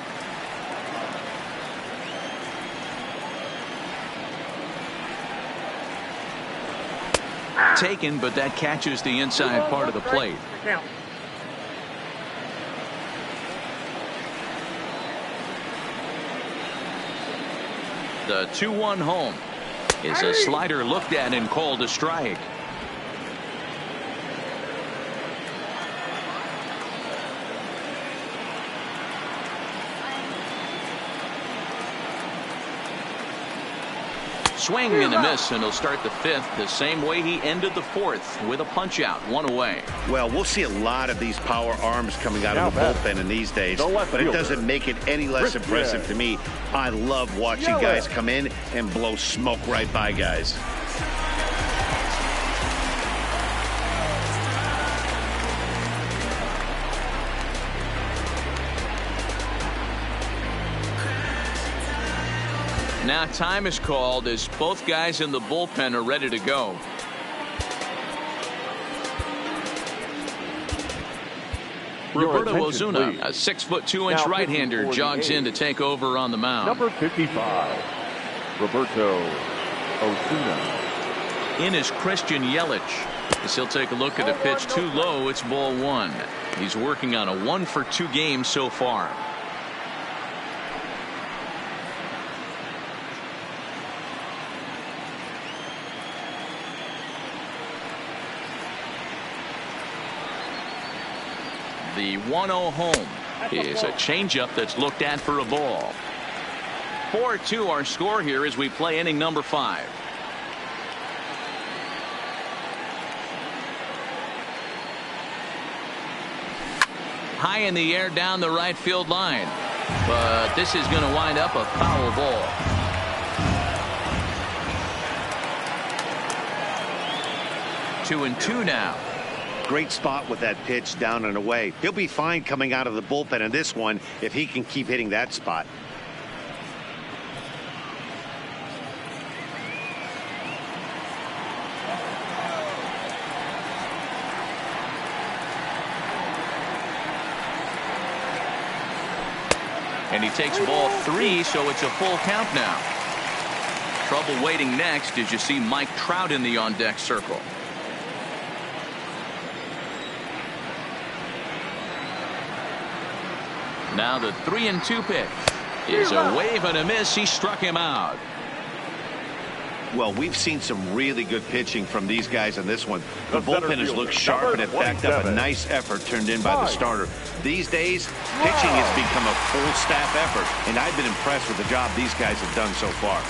Taken, but that catches the inside part of the plate. The 2-1 home is a slider looked at and called a strike. Swing and a miss, and he'll start the 5th the same way he ended the 4th with a punch out, 1 away. Well, we'll see a lot of these power arms coming out of the bullpen in these days, but it doesn't make it any less impressive to me. I love watching guys come in and blow smoke right by guys. Now time is called as both guys in the bullpen are ready to go. Roberto Ozuna, a 6'2" right-hander, jogs in to take over on the mound. Number 55, Roberto Ozuna. In is Christian Yelich. As he'll take a look at a pitch too low, it's ball 1. He's working on a 1-for-2 game so far. The 1-0 home is a changeup that's looked at for a ball. 4-2 our score here as we play inning number 5. High in the air down the right field line, but this is going to wind up a foul ball. Two and two now. Great spot with that pitch down and away. He'll be fine coming out of the bullpen in this one if he can keep hitting that spot. And he takes ball 3, so it's a full count now. Trouble waiting next as you see Mike Trout in the on-deck circle. Now the 3-2 pitch is a wave and a miss. He struck him out. Well, we've seen some really good pitching from these guys in this one. The bullpen has looked sharp, and it backed up a nice effort turned in by the starter. These days, pitching has become a full staff effort, and I've been impressed with the job these guys have done so far.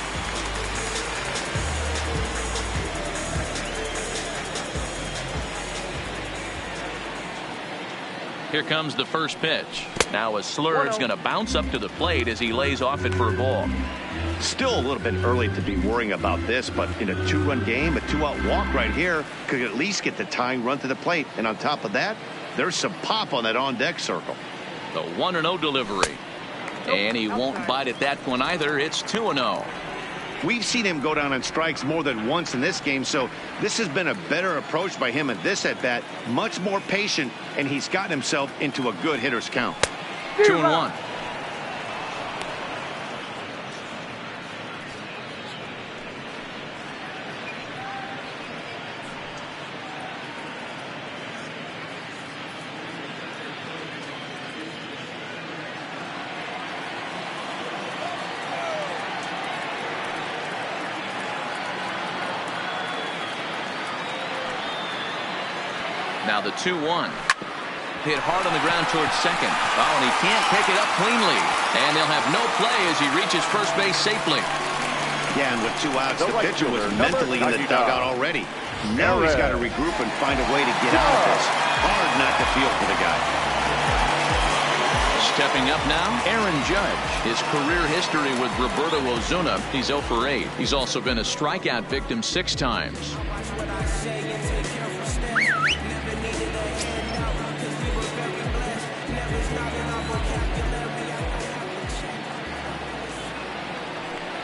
Here comes the first pitch. Now a slurve's going to bounce up to the plate as he lays off it for a ball. Still a little bit early to be worrying about this, but in a 2-run game, a 2-out walk right here could at least get the tying run to the plate. And on top of that, there's some pop on that on-deck circle. The 1-0 delivery. And he won't bite at that one either. It's 2-0. We've seen him go down on strikes more than once in this game, so this has been a better approach by him at this at-bat. Much more patient, and he's gotten himself into a good hitter's count. 2-1. Now the 2-1. Hit hard on the ground towards second. Oh, and he can't pick it up cleanly. And they'll have no play as he reaches first base safely. Yeah, and with 2 outs, the pitcher was mentally in the dugout already. Now he's got to regroup and find a way to get out of this. Hard not to feel for the guy. Stepping up now, Aaron Judge. His career history with Roberto Ozuna, he's 0 for 8. He's also been a strikeout victim 6 times.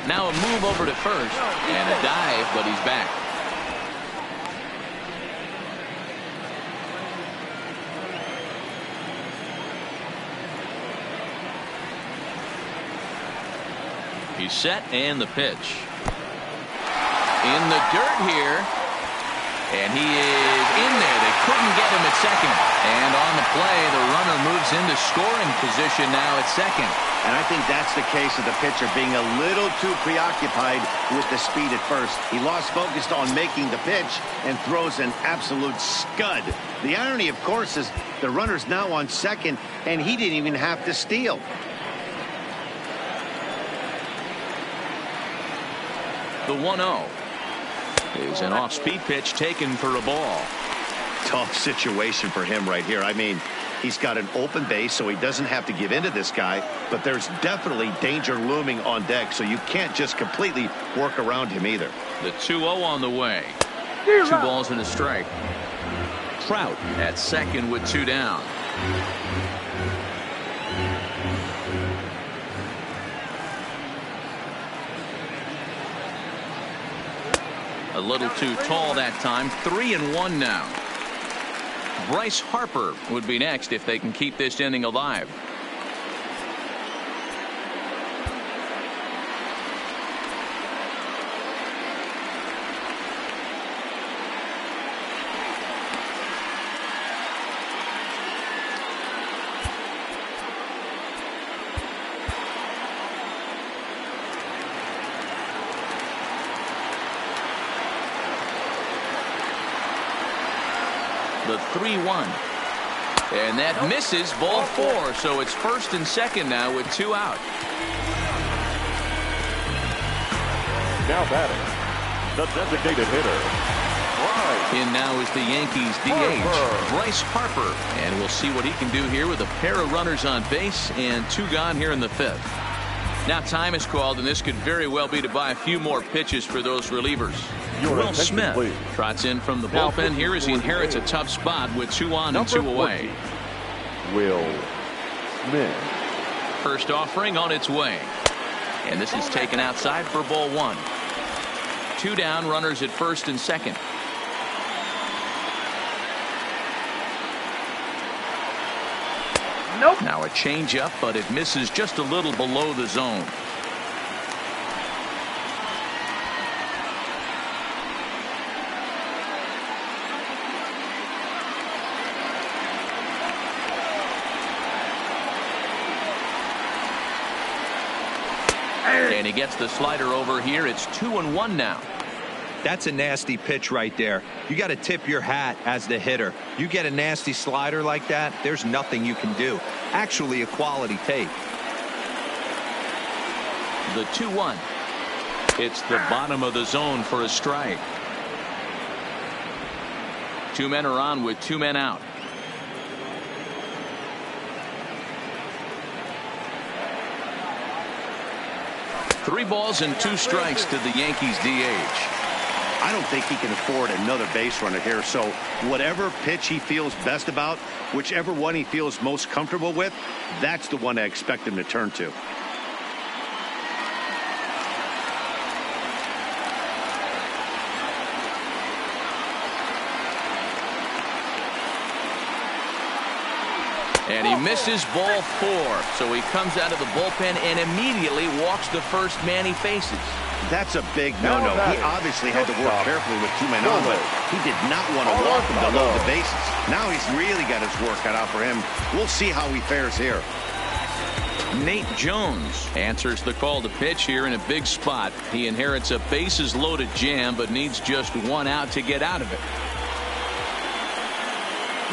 Now a move over to first and a dive, but he's back. He's set and the pitch. In the dirt here. And he is in there. They couldn't Couldn't get him at second. And on the play, the runner moves into scoring position now at second. And I think that's the case of the pitcher being a little too preoccupied with the speed at first. He lost focus on making the pitch and throws an absolute scud. The irony, of course, is the runner's now on second, and he didn't even have to steal. The 1-0 is an off-speed pitch taken for a ball. Tough situation for him right here. I mean, he's got an open base, so he doesn't have to give in to this guy, but there's definitely danger looming on deck, so you can't just completely work around him either. The 2-0 on the way. 2 balls and a strike. Trout at second with 2 down. A little too tall that time. 3-1 now. Bryce Harper would be next if they can keep this inning alive. The 3-1. And that misses, ball 4. So it's first and second now with 2 out. Now batting, the designated hitter. In now is the Yankees DH, Bryce Harper. And we'll see what he can do here with a pair of runners on base and 2 gone here in the 5th. Now time is called, and this could very well be to buy a few more pitches for those relievers. Will Smith trots in from the bullpen here as he inherits a tough spot with 2 on and 2 away. Will Smith. First offering on its way. And this is taken outside for ball 1. 2 down, runners at first and second. Nope. Now a changeup, but it misses just a little below the zone. And he gets the slider over here. It's 2-1 now. That's a nasty pitch right there. You got to tip your hat as the hitter. You get a nasty slider like that, there's nothing you can do. Actually, a quality take. The 2-1. It's the bottom of the zone for a strike. 2 men are on with 2 men out. Three balls and 2 strikes to the Yankees DH. I don't think he can afford another base runner here, so whatever pitch he feels best about, whichever one he feels most comfortable with, that's the one I expect him to turn to. And he misses ball 4. So he comes out of the bullpen and immediately walks the first man he faces. That's a big no-no. He obviously had to work carefully with 2 men on, but he did not want to walk him to load the bases. Now he's really got his work cut out for him. We'll see how he fares here. Nate Jones answers the call to pitch here in a big spot. He inherits a bases loaded jam, but needs just 1 out to get out of it.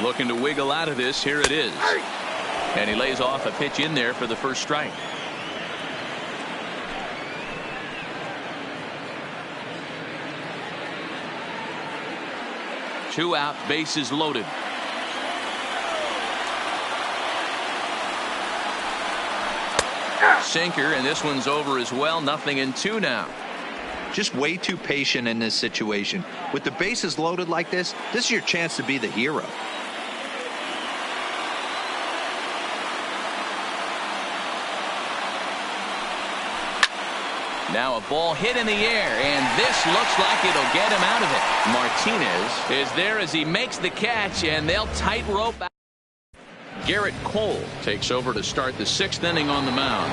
Looking to wiggle out of this. Here it is. And he lays off a pitch in there for the first strike. Two out, bases loaded. Sinker, and this one's over as well. 0-2 now. Just way too patient in this situation. With the bases loaded like this is your chance to be the hero. Now a ball hit in the air, and this looks like it'll get him out of it. Martinez is there as he makes the catch, and they'll tightrope out. Garrett Cole takes over to start the 6th inning on the mound.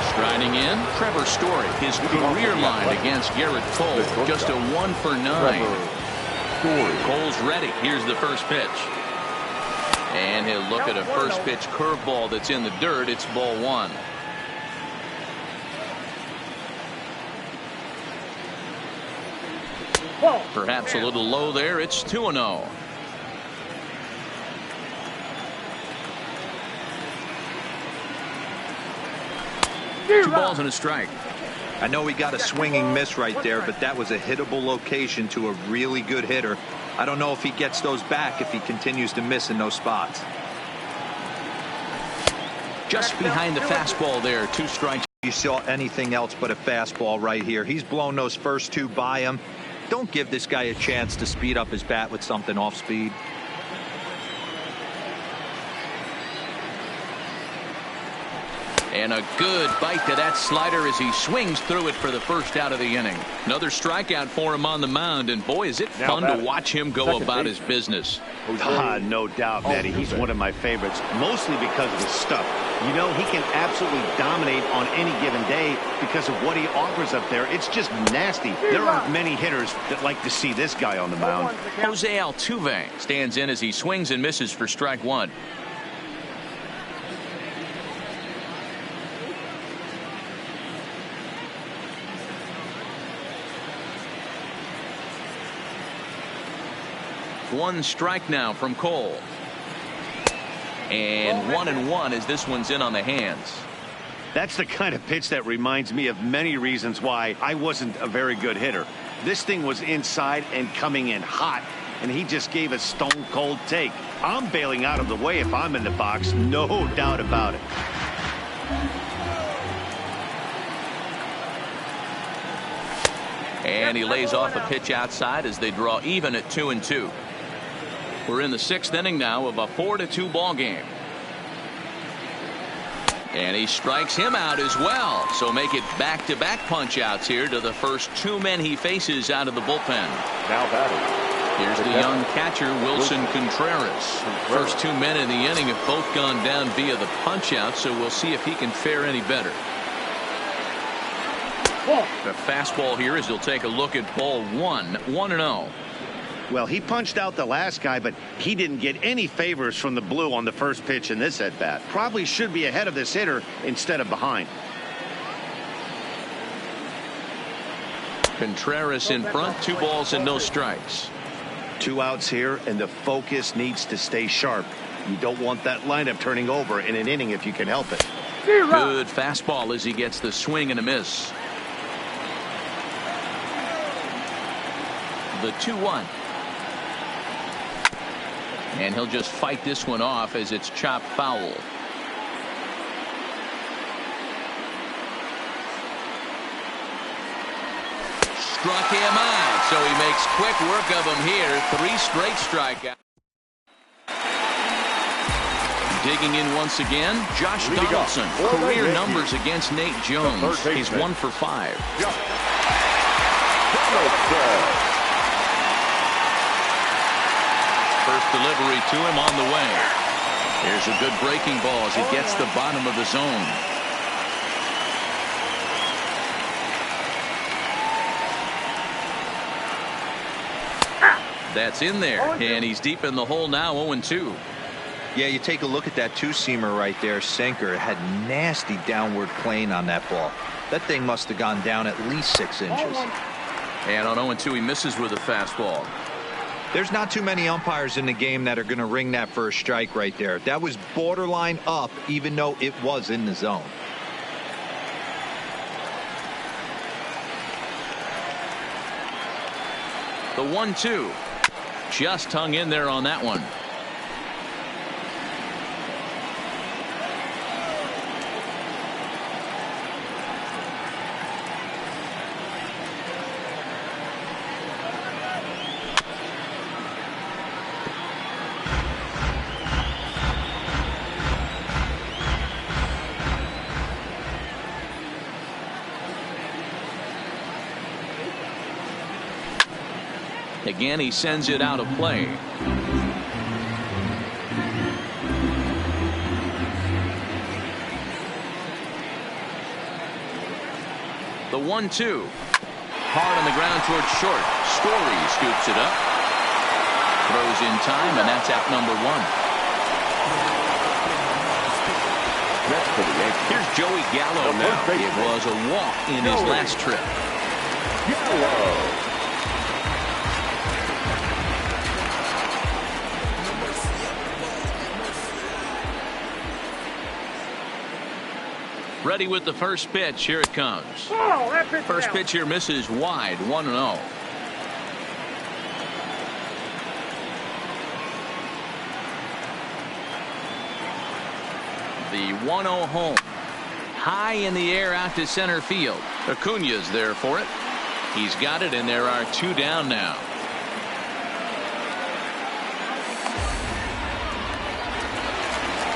Striding in, Trevor Story. His career line against Garrett Cole, just a 1 for 9. Story. Cole's ready. Here's the first pitch. And he'll look at a first pitch curveball that's in the dirt. It's ball one. Perhaps a little low there. It's 2-0. Two balls and a strike. I know he got a swinging miss right there, but that was a hittable location to a really good hitter. I don't know if he gets those back if he continues to miss in those spots. Just behind the fastball there. 2 strikes. You saw anything else but a fastball right here. He's blown those first 2 by him. Don't give this guy a chance to speed up his bat with something off speed. And a good bite to that slider as he swings through it for the first out of the inning. Another strikeout for him on the mound, and boy, is it fun to watch him go about his business. No doubt, Matty. He's one of my favorites, mostly because of his stuff. You know, he can absolutely dominate on any given day because of what he offers up there. It's just nasty. There aren't many hitters that like to see this guy on the mound. Jose Altuve stands in as he swings and misses for strike one. One strike now from Cole. And 1-1 as this one's in on the hands. That's the kind of pitch that reminds me of many reasons why I wasn't a very good hitter. This thing was inside and coming in hot, and he just gave a stone cold take. I'm bailing out of the way if I'm in the box, no doubt about it. And he lays off a pitch outside as they draw even at 2-2. We're in the 6th inning now of a 4-2 ball game. And he strikes him out as well. So make it back-to-back punch outs here to the first 2 men he faces out of the bullpen. Now batting. Here's the young catcher, Wilson Contreras. First 2 men in the inning have both gone down via the punch out, so we'll see if he can fare any better. The fastball here as he'll take a look at ball 1, 1-0. Well, he punched out the last guy, but he didn't get any favors from the blue on the first pitch in this at-bat. Probably should be ahead of this hitter instead of behind. Contreras in front, 2 balls and no strikes. 2 outs here, and the focus needs to stay sharp. You don't want that lineup turning over in an inning if you can help it. Good fastball as he gets the swing and a miss. The 2-1. And he'll just fight this one off as it's chopped foul. Struck him out, so he makes quick work of him here. 3 straight strikeouts. Digging in once again, Josh Donaldson. Career numbers against Nate Jones. He's 1 for 5. First delivery to him on the way. Here's a good breaking ball as he gets the bottom of the zone. That's in there, and he's deep in the hole now, 0-2. Yeah, you take a look at that 2-seamer right there, sinker. It had nasty downward plane on that ball. That thing must have gone down at least 6 inches. And on 0-2, he misses with a fastball. There's not too many umpires in the game that are going to ring that first strike right there. That was borderline up, even though it was in the zone. The 1-2. Just hung in there on that one. Again, he sends it out of play. The 1-2. Hard on the ground towards short. Story scoops it up. Throws in time, and that's out number 1. Here's Joey Gallo now. It was a walk in his last trip. Ready with the first pitch. Here it comes. First pitch here misses wide, 1-0. The 1-0 home. High in the air out to center field. Acuña's there for it. He's got it, and there are 2 down now.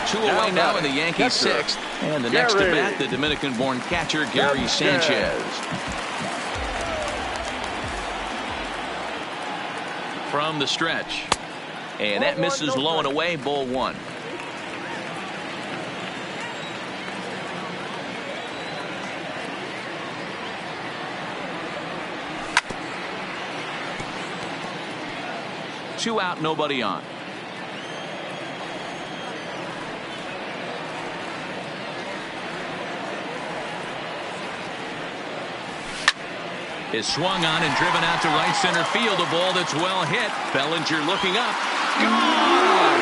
Two away now in the Yankees' 6th. And the next to bat, the Dominican-born catcher, Gary Sanchez. From the stretch. And that misses low and away, ball 1. Two out, nobody on. Is swung on and driven out to right center field. A ball that's well hit. Bellinger looking up. Gone!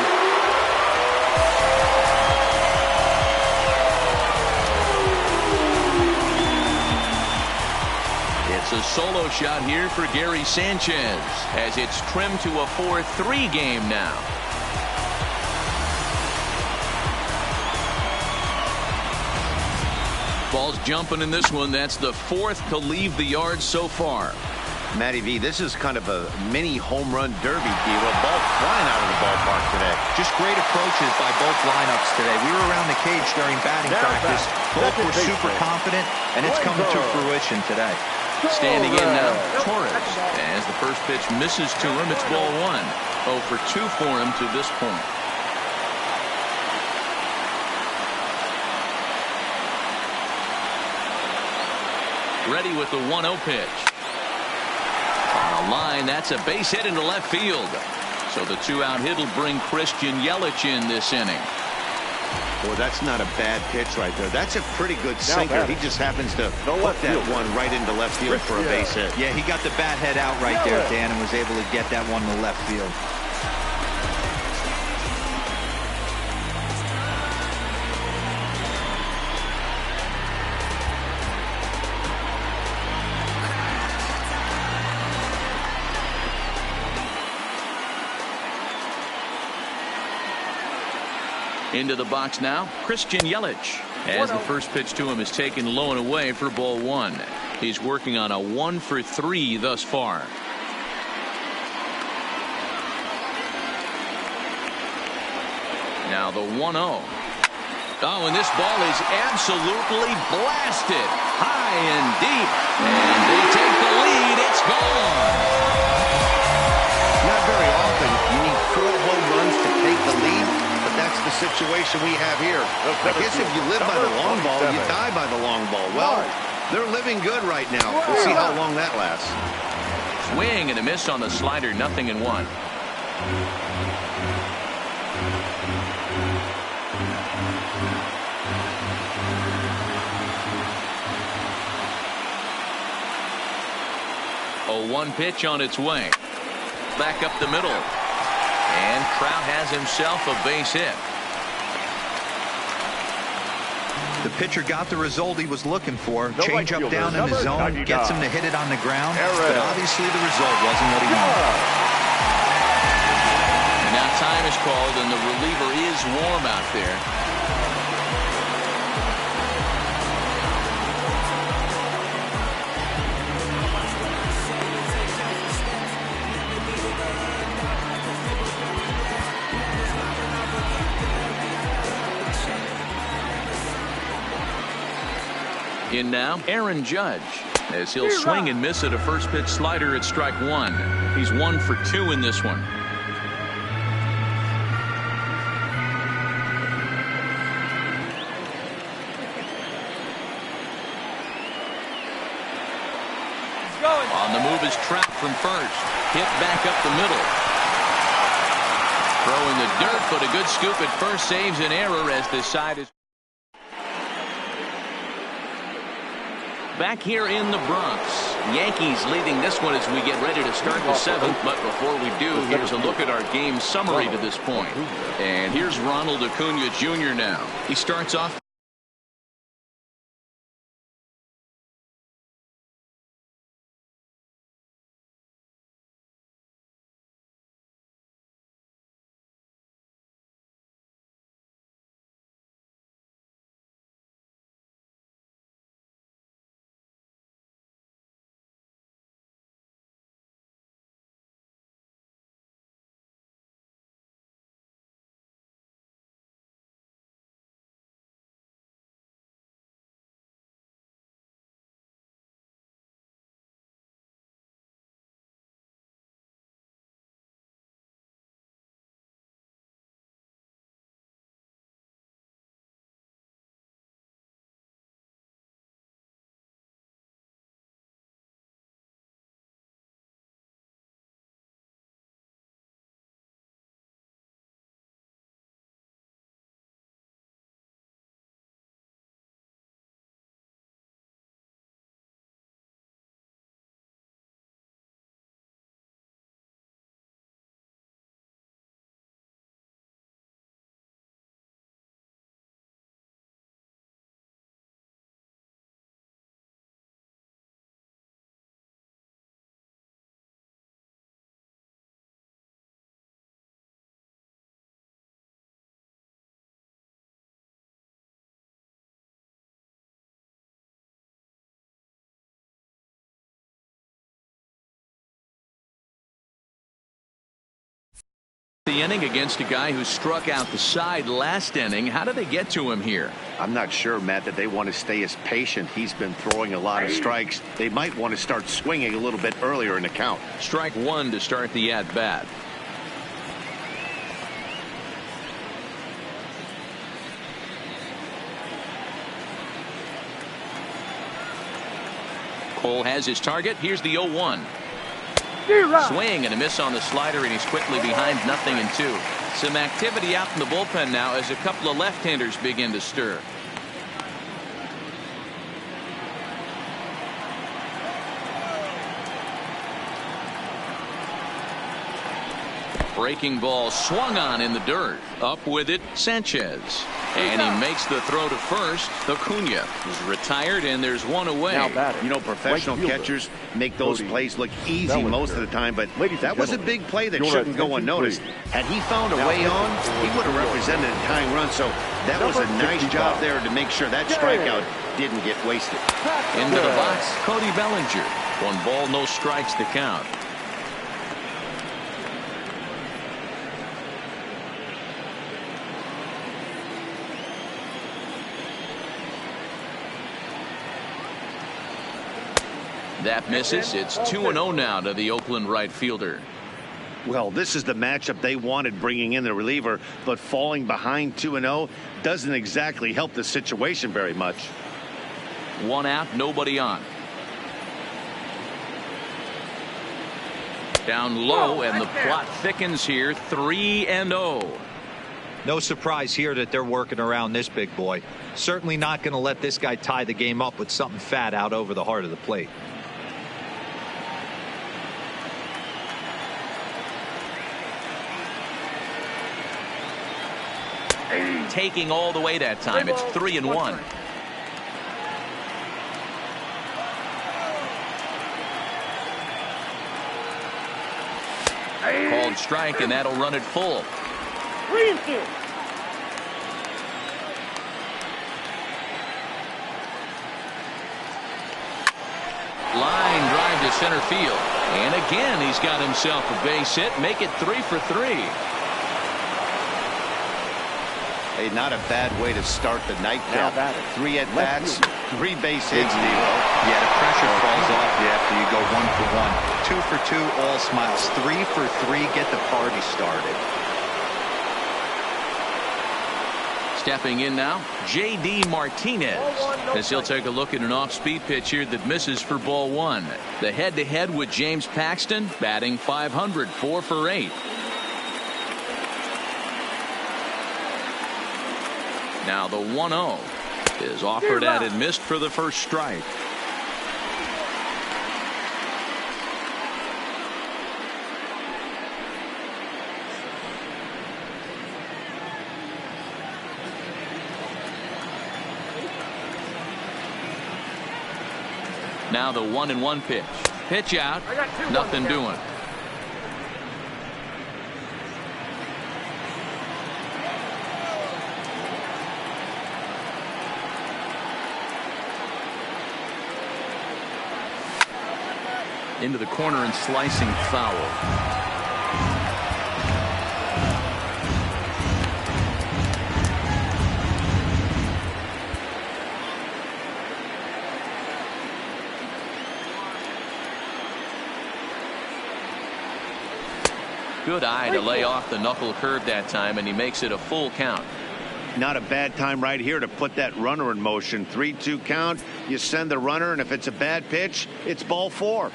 It's a solo shot here for Gary Sanchez as it's trimmed to a 4-3 game now. Ball's jumping in this one. That's the 4th to leave the yard so far. Matty V, this is kind of a mini home run derby deal. A ball flying out of the ballpark today. Just great approaches by both lineups today. We were around the cage during batting practice. Both were super confident, and it's coming to fruition today. Standing in now, Torres. As the first pitch misses to him, it's ball 1. 0 for 2 for him to this point. Ready with the 1-0 pitch. On a line, that's a base hit into left field. So the 2-out hit will bring Christian Yelich in this inning. Well, that's not a bad pitch right there. That's a pretty good sinker. He just happens to put that one right into left field for a base hit. Yeah, he got the bat head out right there, Dan, and was able to get that one to left field. Into the box now, Christian Yelich. As the first pitch to him is taken low and away for ball 1. He's working on a 1 for 3 thus far. Now the 1-0. Oh, and this ball is absolutely blasted high and deep. And they take the lead. It's gone. Not very often you need 4 home runs to take the lead. That's the situation we have here. I guess if you live by the long ball, you die by the long ball. Well, they're living good right now. We'll see how long that lasts. Swing and a miss on the slider, 0-1. A 1 pitch on its way. Back up the middle. And Trout has himself a base hit. The pitcher got the result he was looking for. Change up down in the zone, gets him to hit it on the ground. But obviously the result wasn't what he wanted. And now time is called, and the reliever is warm out there. In now, Aaron Judge, as he'll swing and miss at a first pitch slider at strike 1. He's 1 for 2 in this one. On the move is Trout from first. Hit back up the middle. Throwing the dirt, but a good scoop at first saves an error as this side is back here in the Bronx. Yankees leading this one as we get ready to start the seventh. But before we do, here's a look at our game summary to this point. And here's Ronald Acuna Jr. now. He starts off. The inning against a guy who struck out the side last inning. How did they get to him here? I'm not sure, Matt, that they want to stay as patient. He's been throwing a lot of strikes. They might want to start swinging a little bit earlier in the count. Strike one to start the at-bat. Cole has his target. Here's the 0-1. Swing and a miss on the slider, and he's quickly behind 0-2. Some activity out in the bullpen now as a couple of left-handers begin to stir. Breaking ball swung on in the dirt. Up with it, Sanchez. And he makes the throw to first. Acuna is retired, and there's one away. You know, professional catchers make those plays look easy most of the time, but that was a big play that shouldn't go unnoticed. Had he found a way on, he would have represented a tying run, so that was a nice job there to make sure that strikeout didn't get wasted. Into the box, Cody Bellinger. 1 ball, no strikes to count. That misses. It's 2-0 now to the Oakland right fielder. Well, this is the matchup they wanted, bringing in the reliever, but falling behind 2-0 doesn't exactly help the situation very much. 1 out, nobody on. Down low, and the plot thickens here. 3-0. No surprise here that they're working around this big boy. Certainly not going to let this guy tie the game up with something fat out over the heart of the plate. Taking all the way that time. It's 3-1. Called strike, and that'll run it full. 3-2. Line drive to center field. And again, he's got himself a base hit. Make it 3 for 3. Hey, not a bad way to start the nightcap. 3 at-bats, 3 base hits. Yeah, the pressure falls off you after you go 1 for 1. 2 for 2, all smiles. 3 for 3, get the party started. Stepping in now, J.D. Martinez, as he'll take a look at an off-speed pitch here that misses for ball 1. The head-to-head with James Paxton, batting .500, 4 for 8. Now the 1-0 is offered at and missed for the first strike. Now the 1-1 pitch. Pitch out. Nothing doing. Into the corner and slicing foul. Good eye to lay off the knuckle curve that time, and he makes it a full count. Not a bad time right here to put that runner in motion. 3-2 count. You send the runner, and if it's a bad pitch, it's ball 4.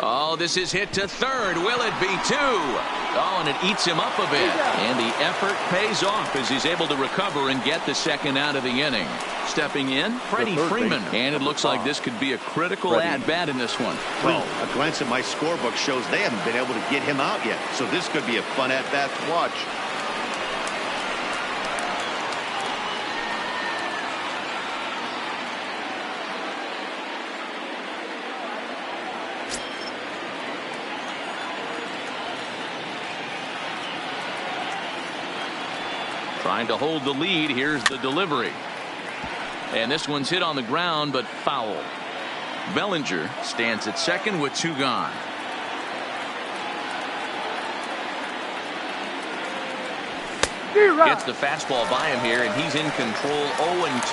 Oh, this is hit to third. Will it be 2? Oh, and it eats him up a bit. And the effort pays off as he's able to recover and get the second out of the inning. Stepping in, Freddie Freeman. And it looks like this could be a critical at-bat in this one. Well, a glance at my scorebook shows they haven't been able to get him out yet. So this could be a fun at-bat to watch. Trying to hold the lead. Here's the delivery. And this one's hit on the ground, but foul. Bellinger stands at second with 2 gone. Gets the fastball by him here, and he's in control. 0-2.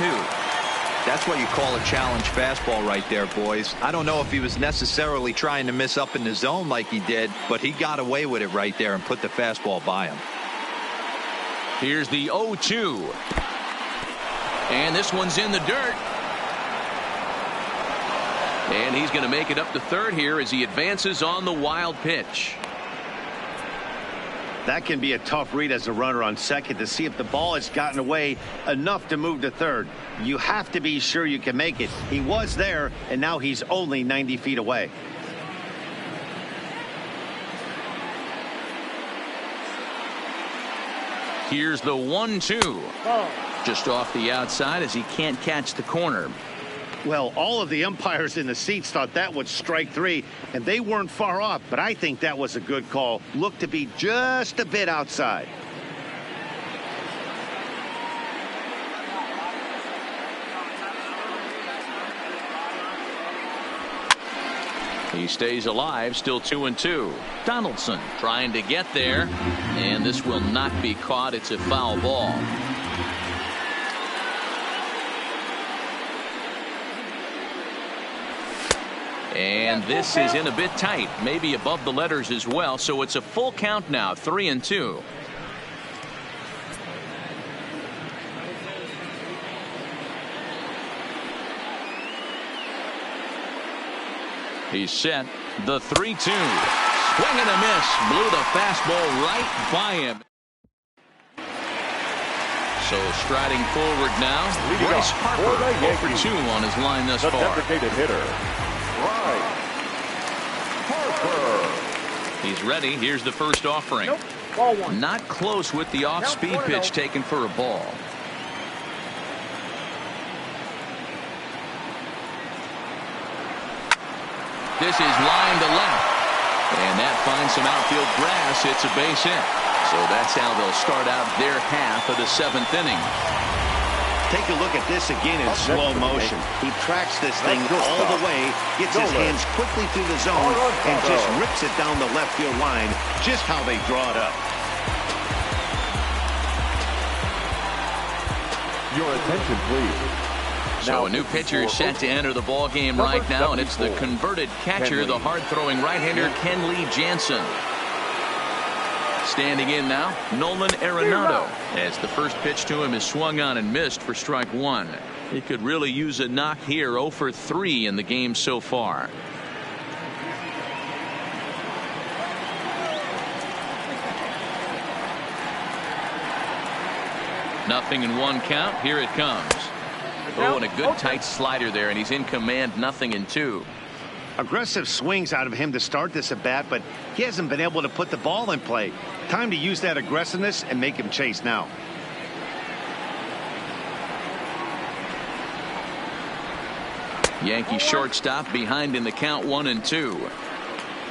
That's what you call a challenge fastball right there, boys. I don't know if he was necessarily trying to miss up in the zone like he did, but he got away with it right there and put the fastball by him. Here's the 0-2. And this one's in the dirt. And he's going to make it up to third here as he advances on the wild pitch. That can be a tough read as a runner on second to see if the ball has gotten away enough to move to third. You have to be sure you can make it. He was there, and now he's only 90 feet away. Here's the 1-2. Just off the outside as he can't catch the corner. Well, all of the umpires in the seats thought that would strike 3, and they weren't far off, but I think that was a good call. Looked to be just a bit outside. He stays alive, still 2-2. Donaldson trying to get there, and this will not be caught. It's a foul ball. And this is in a bit tight, maybe above the letters as well, so it's a full count now, 3-2. He's set. The 3-2. Swing and a miss. Blew the fastball right by him. So striding forward now. Bryce Harper 0-2 on his line thus far. The designated hitter, Bryce Harper. He's ready. Here's the first offering. Nope. Ball 1. Not close with the off-speed pitch taken for a ball. This is line to left. And that finds some outfield grass. It's a base hit. So that's how they'll start out their half of the 7th inning. Take a look at this again in slow motion. He tracks this thing all the way, gets his hands quickly through the zone, and just rips it down the left field line, just how they draw it up. Your attention, please. So a new pitcher is set to enter the ball game right now, and it's the converted catcher, the hard-throwing right-hander Kenley Jansen. Standing in now, Nolan Arenado, as the first pitch to him is swung on and missed for strike one. He could really use a knock here. 0 for 3 in the game so far. Nothing in 1 count. Here it comes. Oh, and a good tight slider there, and he's in command. 0-2. Aggressive swings out of him to start this at bat, but he hasn't been able to put the ball in play. Time to use that aggressiveness and make him chase now. Yankee shortstop behind in the count. 1-2.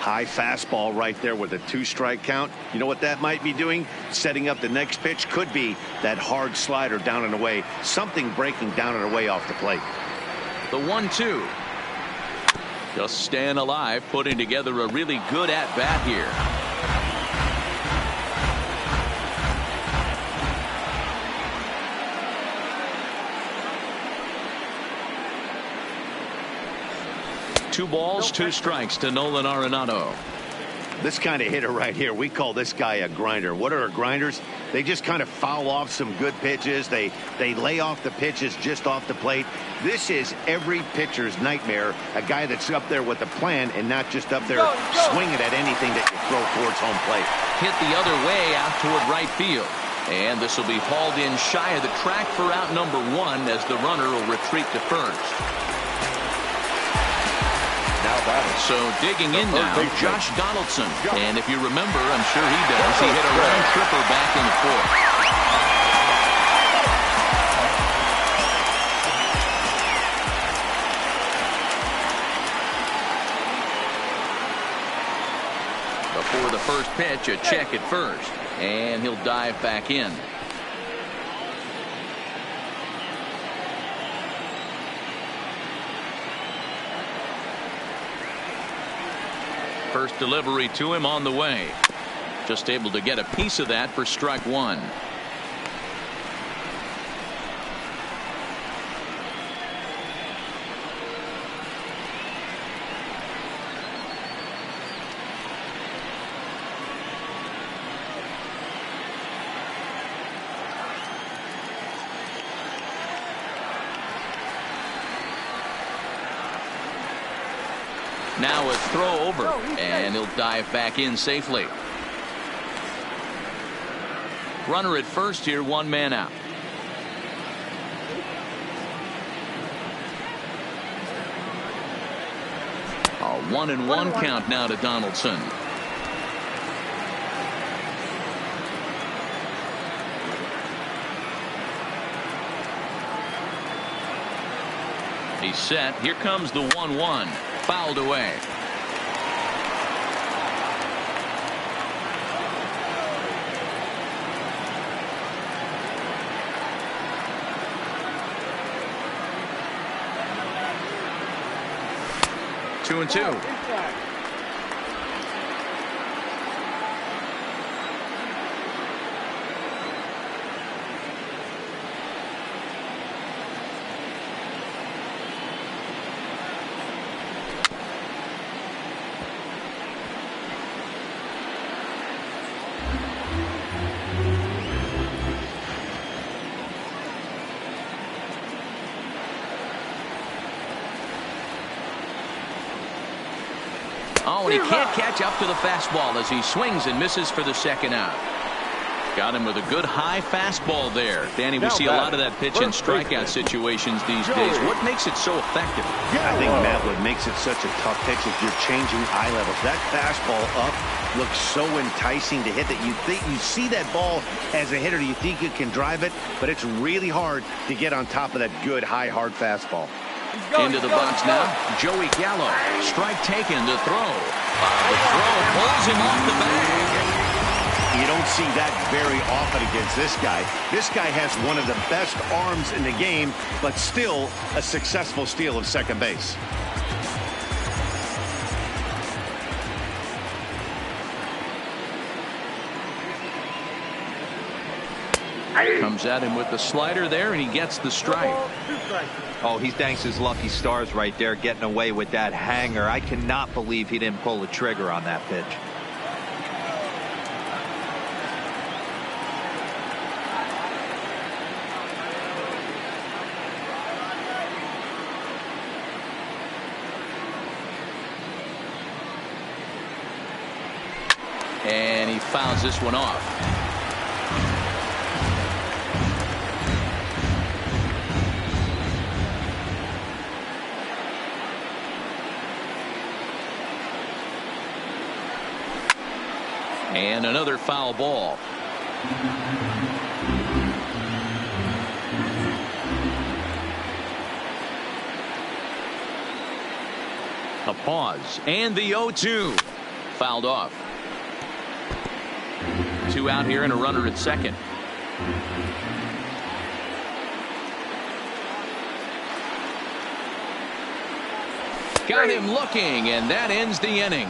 High fastball right there with a 2-strike count. You know what that might be doing? Setting up the next pitch. Could be that hard slider down and away. Something breaking down and away off the plate. The 1-2. Just staying alive, putting together a really good at-bat here. Two balls, 2 strikes to Nolan Arenado. This kind of hitter right here, we call this guy a grinder. What are grinders? They just kind of foul off some good pitches. They lay off the pitches just off the plate. This is every pitcher's nightmare. A guy that's up there with a plan and not just up there swinging at anything that you throw towards home plate. Hit the other way out toward right field. And this will be hauled in shy of the track for out number 1 as the runner will retreat to first. So digging in now, Josh Donaldson. And if you remember, I'm sure he does, he hit a round tripper back in the 4th. Before the first pitch, a check at first. And he'll dive back in. First delivery to him on the way. Just able to get a piece of that for strike 1. Now a throw over, and he'll dive back in safely. Runner at first here, 1 man out. A 1-1 count now to Donaldson. He's set. Here comes the 1-1. Fouled away. Two and two. Oh, and he can't catch up to the fastball as he swings and misses for the 2nd out. Got him with a good high fastball there. Danny, we see a lot of that pitch in strikeout situations these days. What makes it so effective? I think, Matt, what makes it such a tough pitch is you're changing eye levels. That fastball up looks so enticing to hit that you see that ball as a hitter, you think you can drive it, but it's really hard to get on top of that good high hard fastball. Into the box now, Joey Gallo. Strike taken to throw. The throw pulls him off the bag. You don't see that very often against this guy. This guy has one of the best arms in the game, but still a successful steal of second base. Comes at him with the slider there, and he gets the strike. Oh, he thanks his lucky stars right there, getting away with that hanger. I cannot believe he didn't pull the trigger on that pitch. fouls this one off. And another foul ball. A pause and the 0-2 fouled off. 2 out here and a runner at second. Got him looking, and that ends the inning.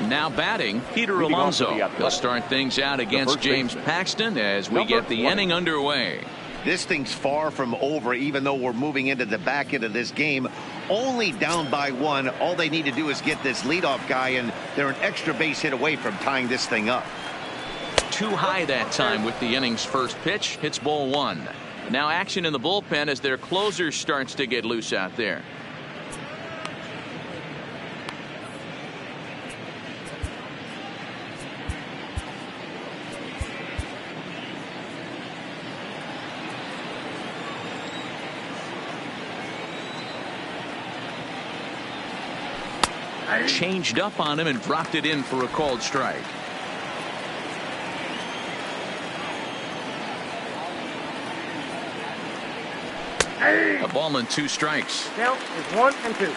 Now batting, Peter Alonso. He'll start things out against James Paxton as we get the inning underway. This thing's far from over, even though we're moving into the back end of this game. Only down by 1. All they need to do is get this leadoff guy, and they're an extra base hit away from tying this thing up. Too high that time with the inning's first pitch. Hits ball 1. Now action in the bullpen as their closer starts to get loose out there. Changed up on him and dropped it in for a called strike. A ball and 2 strikes. Count is 1 and 2.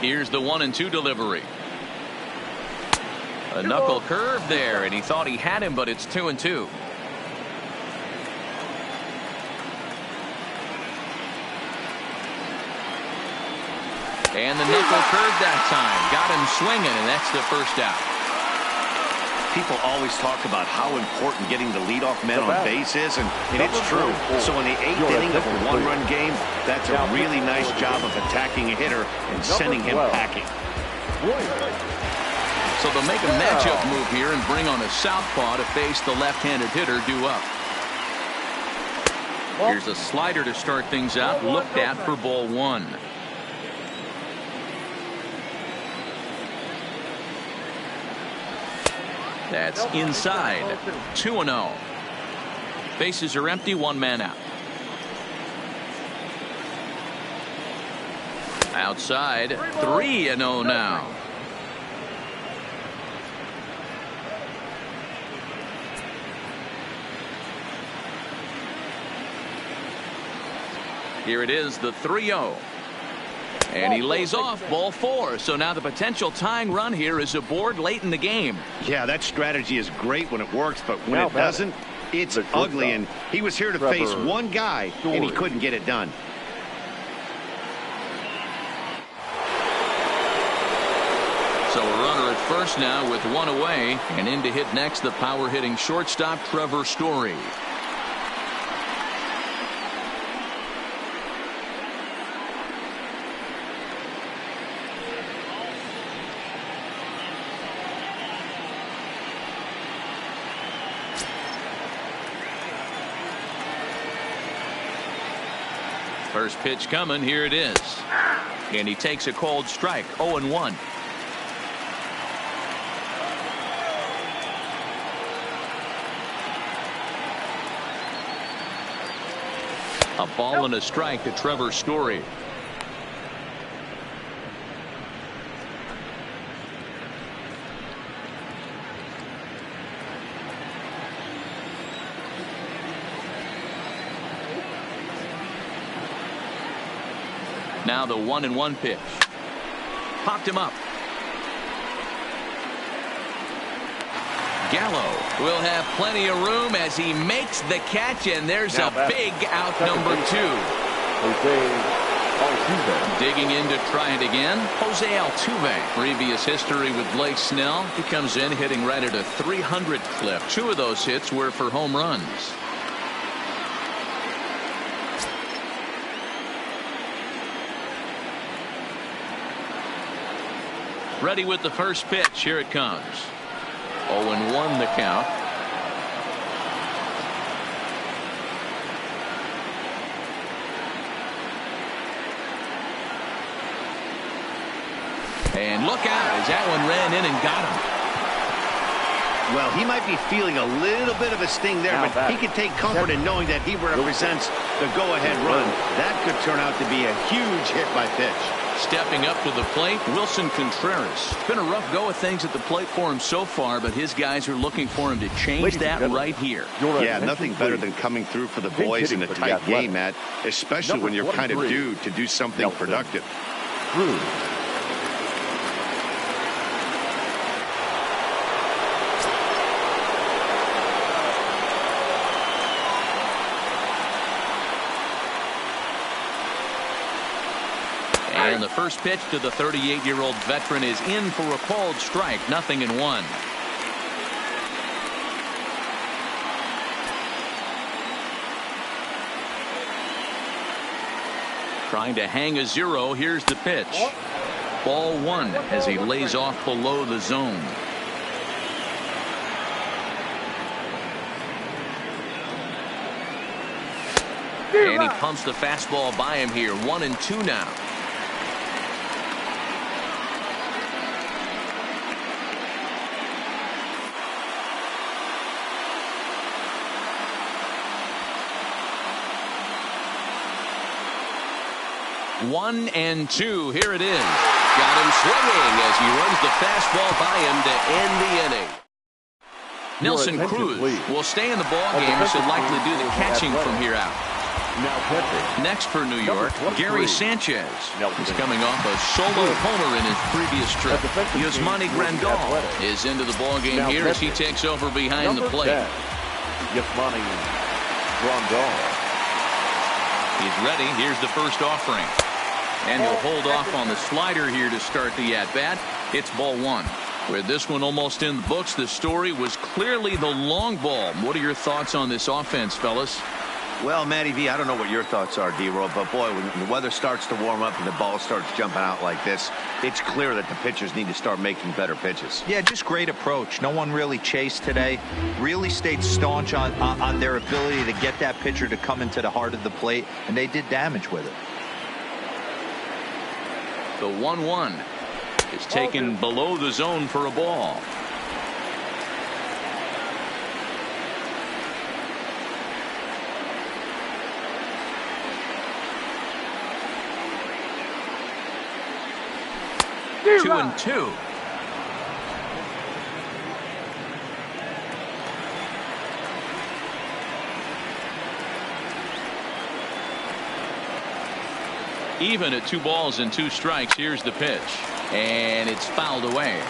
Here's the 1-2 delivery. A knuckle curve there, and he thought he had him, but it's 2-2. And the knuckle curve that time. Got him swinging, and that's the first out. People always talk about how important getting the leadoff man on base is, and it's true. So in the 8th inning of a 1-run game, that's a really nice job of attacking a hitter and sending him packing. So they'll make a matchup move here and bring on a southpaw to face the left-handed hitter due up. Here's a slider to start things out, looked at for ball 1. That's inside. 2-0. Bases are empty, 1 man out. Outside, 3-0 now. Here it is, the 3-0. And he lays off ball 4. So now the potential tying run here is aboard late in the game. Yeah, that strategy is great when it works, but when it doesn't, it's ugly. And he was here to face one guy, and he couldn't get it done. So a runner at first now with 1 away, and in to hit next the power hitting shortstop Trevor Story. First pitch coming, here it is. And he takes a called strike, 0-1. A ball and a strike to Trevor Story. Now the 1-1 pitch. Popped him up. Gallo will have plenty of room as he makes the catch, and there's a big out number 2. Digging in to try it again, Jose Altuve. Previous history with Blake Snell. He comes in hitting right at a 300 clip. 2 of those hits were for home runs. Ready with the first pitch. Here it comes. 0-1 the count. And look out as that one ran in and got him. Well, he might be feeling a little bit of a sting there, but he can take comfort in knowing that he represents the go-ahead run. That could turn out to be a huge hit by pitch. Stepping up to the plate, Wilson Contreras. It's been a rough go of things at the plate for him so far, but his guys are looking for him to change that right here. Yeah, nothing better than coming through for the boys in a tight game, Matt, especially when you're kind of due to do something productive. And the first pitch to the 38-year-old veteran is in for a called strike. 0-1. Trying to hang a 0. Here's the pitch. Ball 1 as he lays off below the zone. And he pumps the fastball by him here. 1-2 now. One and two. Here it is. Got him swinging as he runs the fastball by him to end the inning. Nelson Cruz will stay in the ball game, so likely do the catching from here out. Next for New York, Gary Sanchez. He's coming off a solo homer in his previous trip. Yasmani Grandal is into the ball game here as he takes over behind the plate. Yasmani Grandal. He's ready. Here's the first offering. And he'll hold off on the slider here to start the at-bat. It's ball 1. With this one almost in the books, the story was clearly the long ball. What are your thoughts on this offense, fellas? Well, Matty V, I don't know what your thoughts are, D-Roll, but boy, when the weather starts to warm up and the ball starts jumping out like this, it's clear that the pitchers need to start making better pitches. Yeah, just great approach. No one really chased today. Really stayed staunch on their ability to get that pitcher to come into the heart of the plate, and they did damage with it. The 1-1 is taken below the zone for a ball. Two and two. Even at 2 balls and 2 strikes. Here's the pitch, and it's fouled away.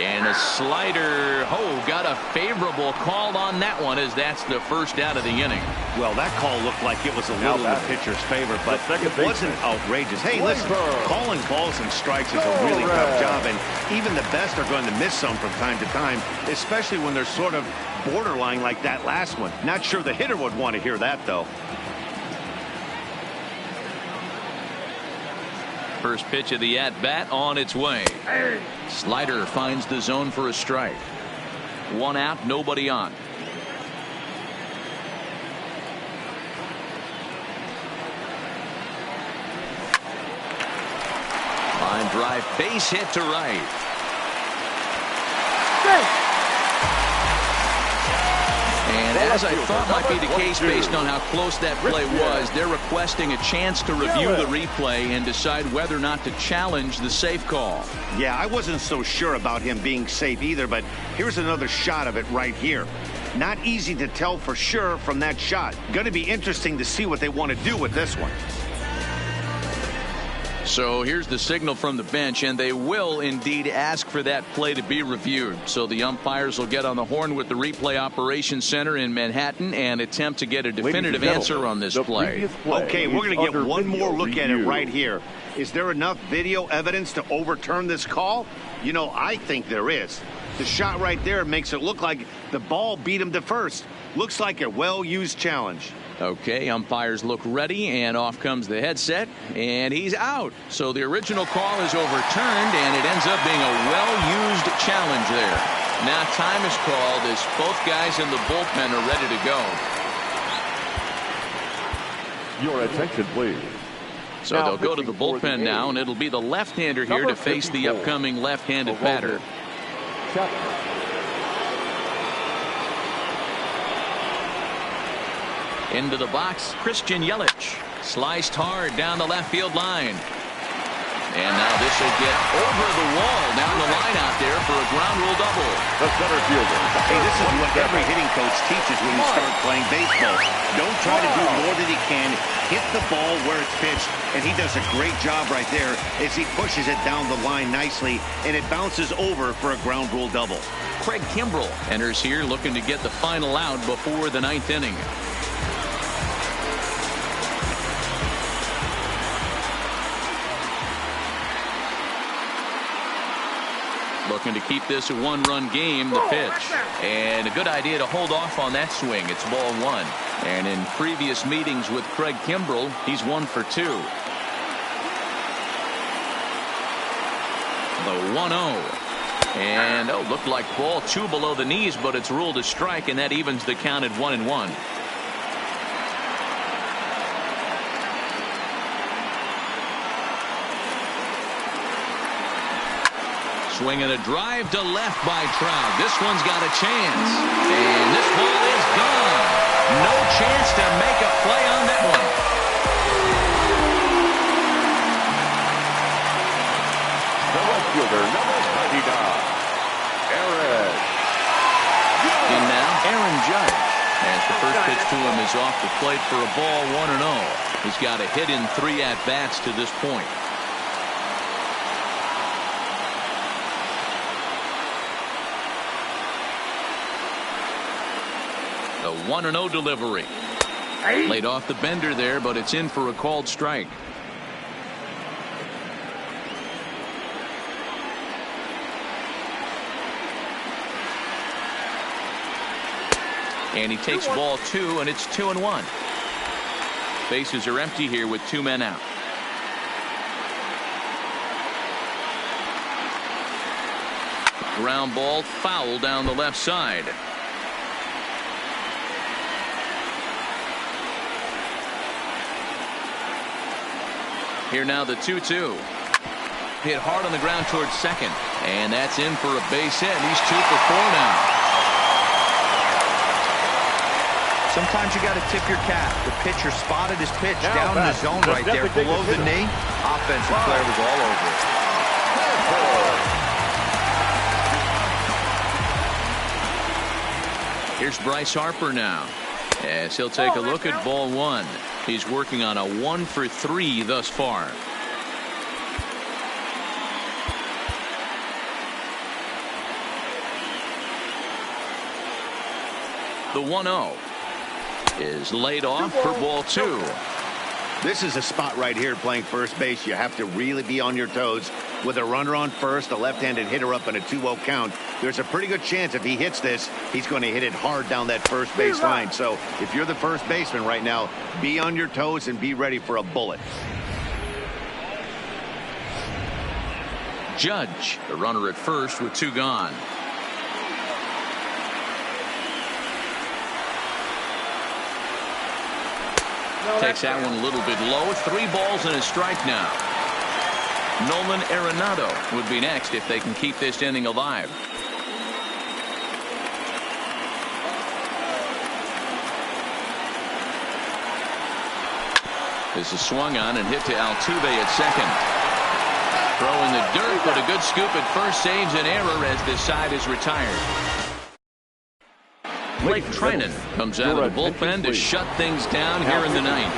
And a slider. Oh, got a favorable call on that one, as that's the first out of the inning. Well, that call looked like it was a little in the pitcher's favor, but it wasn't outrageous. Hey, listen, calling balls and strikes is a really tough job, and even the best are going to miss some from time to time, especially when they're sort of borderline like that last one. Not sure the hitter would want to hear that, though. First pitch of the at-bat on its way. Slider finds the zone for a strike. 1 out, nobody on. Line drive, base hit to right. And as I thought might be the case based on how close that play was, they're requesting a chance to review the replay and decide whether or not to challenge the safe call. Yeah, I wasn't so sure about him being safe either, but here's another shot of it right here. Not easy to tell for sure from that shot. Going to be interesting to see what they want to do with this one. So here's the signal from the bench, and they will indeed ask for that play to be reviewed. So the umpires will get on the horn with the replay operations center in Manhattan and attempt to get a definitive answer on this play. Okay, we're going to get one more look at it right here. Is there enough video evidence to overturn this call? You know, I think there is. The shot right there makes it look like the ball beat him to first. Looks like a well-used challenge. Okay, umpires look ready, and off comes the headset, and he's out. So the original call is overturned, and it ends up being a well-used challenge there. Now time is called as both guys in the bullpen are ready to go. Your attention, please. So they'll go to the bullpen now, and it'll be the left-hander here to face the upcoming left-handed batter. Into the box, Christian Yelich. Sliced hard down the left field line. And now this will get over the wall down the line out there for a ground rule double. The center fielder. Hey, this is what every hitting coach teaches when you start playing baseball. Don't try to do more than he can. Hit the ball where it's pitched, and he does a great job right there as he pushes it down the line nicely, and it bounces over for a ground rule double. Craig Kimbrell enters here looking to get the final out before the ninth inning. Looking to keep this a one-run game, the pitch. And a good idea to hold off on that swing. It's ball one. And in previous meetings with Craig Kimbrell, he's 1 for 2. The 1-0. And, looked like ball 2 below the knees, but it's ruled a strike, and that evens the count at 1-1. Swing and a drive to left by Trout. This one's got a chance. And this ball is gone. No chance to make a play on that one. The left fielder, number 39, Aaron. And now Aaron Judge. As the first pitch to him is off the plate for a ball 1-0. He's got a hit in 3 at-bats to this point. The 1-0 delivery. Laid off the bender there, but it's in for a called strike. And he takes ball 2, and it's 2-1. Bases are empty here with 2 men out. Ground ball foul down the left side. Here now the 2-2. Hit hard on the ground towards second. And that's in for a base hit. He's 2 for 4 now. Sometimes you got to tip your cap. The pitcher spotted his pitch down in the zone right there below the knee. Offensive player was all over it. Here's Bryce Harper now. As he'll take a look at ball 1. He's working on a 1 for 3 thus far. The 1-0 is laid off for ball 2. This is a spot right here playing first base. You have to really be on your toes. With a runner on first, a left-handed hitter up in a 2-0 count, there's a pretty good chance if he hits this, he's going to hit it hard down that first base line. So if you're the first baseman right now, be on your toes and be ready for a bullet. Judge, the runner at first with 2 gone. Takes that one a little bit low. 3 balls and a strike now. Nolan Arenado would be next if they can keep this inning alive. This is swung on and hit to Altuve at second. Throw in the dirt, but a good scoop at first saves an error as this side is retired. Blake Treinen comes out of the bullpen to shut things down here in the ninth.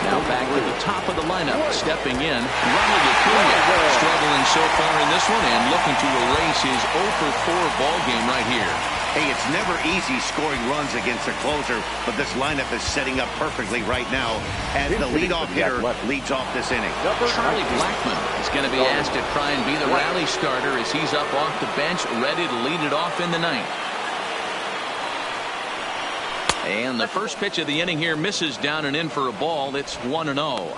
Now back to the top of the lineup, stepping in, Ronald Acuna, struggling so far in this one and looking to erase his 0 for 4 ball game right here. Hey, it's never easy scoring runs against a closer, but this lineup is setting up perfectly right now as the leadoff hitter leads off this inning. Charlie Blackmon is going to be asked to try and be the rally starter as he's up off the bench, ready to lead it off in the ninth. And the first pitch of the inning here misses down and in for a ball. It's 1-0.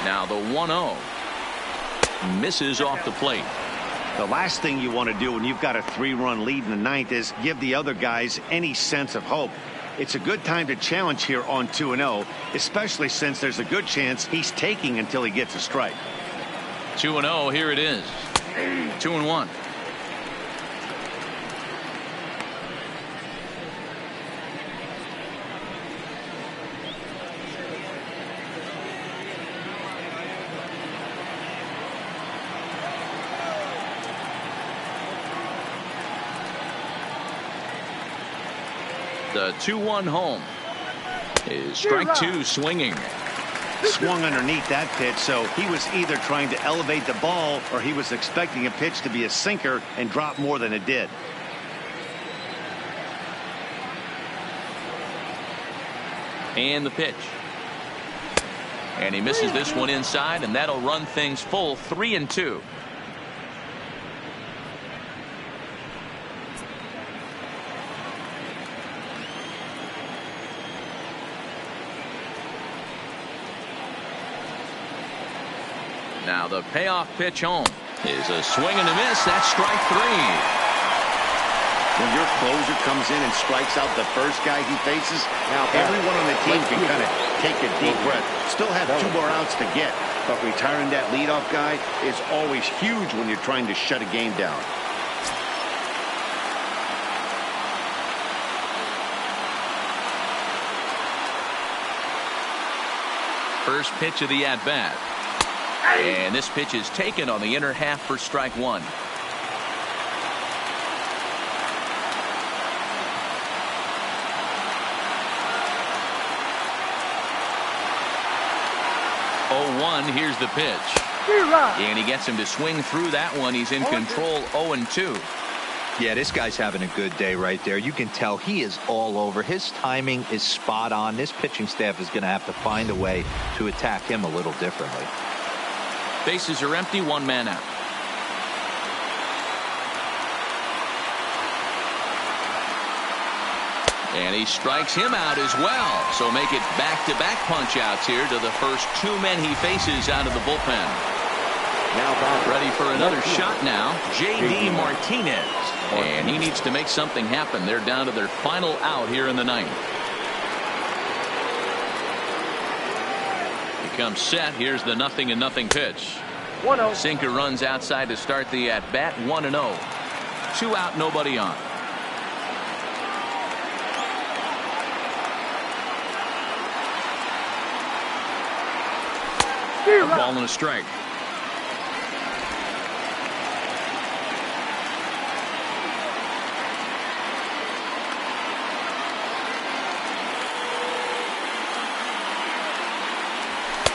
Now the 1-0 misses off the plate. The last thing you want to do when you've got a 3-run lead in the ninth is give the other guys any sense of hope. It's a good time to challenge here on 2-0, especially since there's a good chance he's taking until he gets a strike. 2-0, here it is. 2-1. The 2-1 home is strike two swinging. Swung underneath that pitch, so he was either trying to elevate the ball or he was expecting a pitch to be a sinker and drop more than it did. And the pitch. And he misses this one inside, and that'll run things full 3-2. Now the payoff pitch home is a swing and a miss. That's strike three. When your closer comes in and strikes out the first guy he faces, now everyone on the team can kind of take a deep breath. Still have 2 more outs to get, but retiring that leadoff guy is always huge when you're trying to shut a game down. First pitch of the at-bat. And this pitch is taken on the inner half for strike one. Here's the pitch. And he gets him to swing through that one. He's in control 0-2. Yeah, this guy's having a good day right there. You can tell he is all over. His timing is spot on. This pitching staff is going to have to find a way to attack him a little differently. Bases are empty, 1 man out. And he strikes him out as well. So make it back-to-back punch-outs here to the first 2 men he faces out of the bullpen. Now ready for another shot now, J.D. Martinez. And he needs to make something happen. They're down to their final out here in the ninth. He comes set. Here's the 0-0 pitch. 1-0. Sinker runs outside to start the at-bat. 1-0. 2 out, nobody on. A ball and a strike.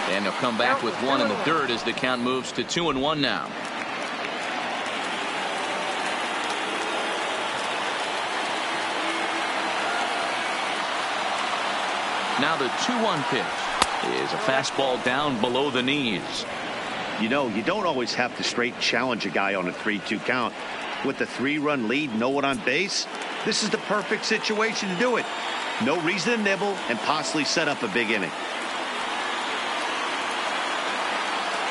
And they'll come back with 1 in the dirt as the count moves to 2-1 now. Now the 2-1 pitch is a fastball down below the knees. You know, you don't always have to straight challenge a guy on a 3-2 count. With the 3-run lead, no one on base, this is the perfect situation to do it. No reason to nibble and possibly set up a big inning.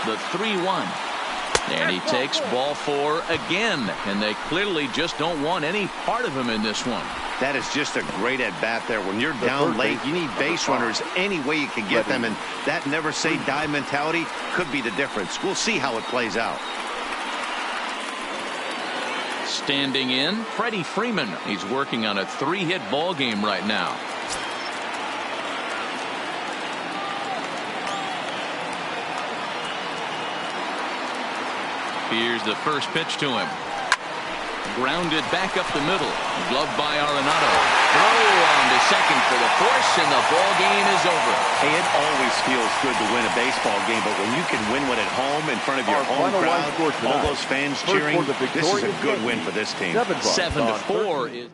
The 3-1. And he takes ball 4 again. And they clearly just don't want any part of him in this one. That is just a great at-bat there. When you're down late, you need base runners any way you can get them. And that never-say-die mentality could be the difference. We'll see how it plays out. Standing in, Freddie Freeman. He's working on a 3-hit ball game right now. Here's the first pitch to him. Grounded back up the middle. Gloved by Arenado. throw on to second for the force, and the ball game is over. Hey, it always feels good to win a baseball game, but when you can win one at home in front of your home crowd, all those fans cheering, this is a good win for this team. 7-4 is...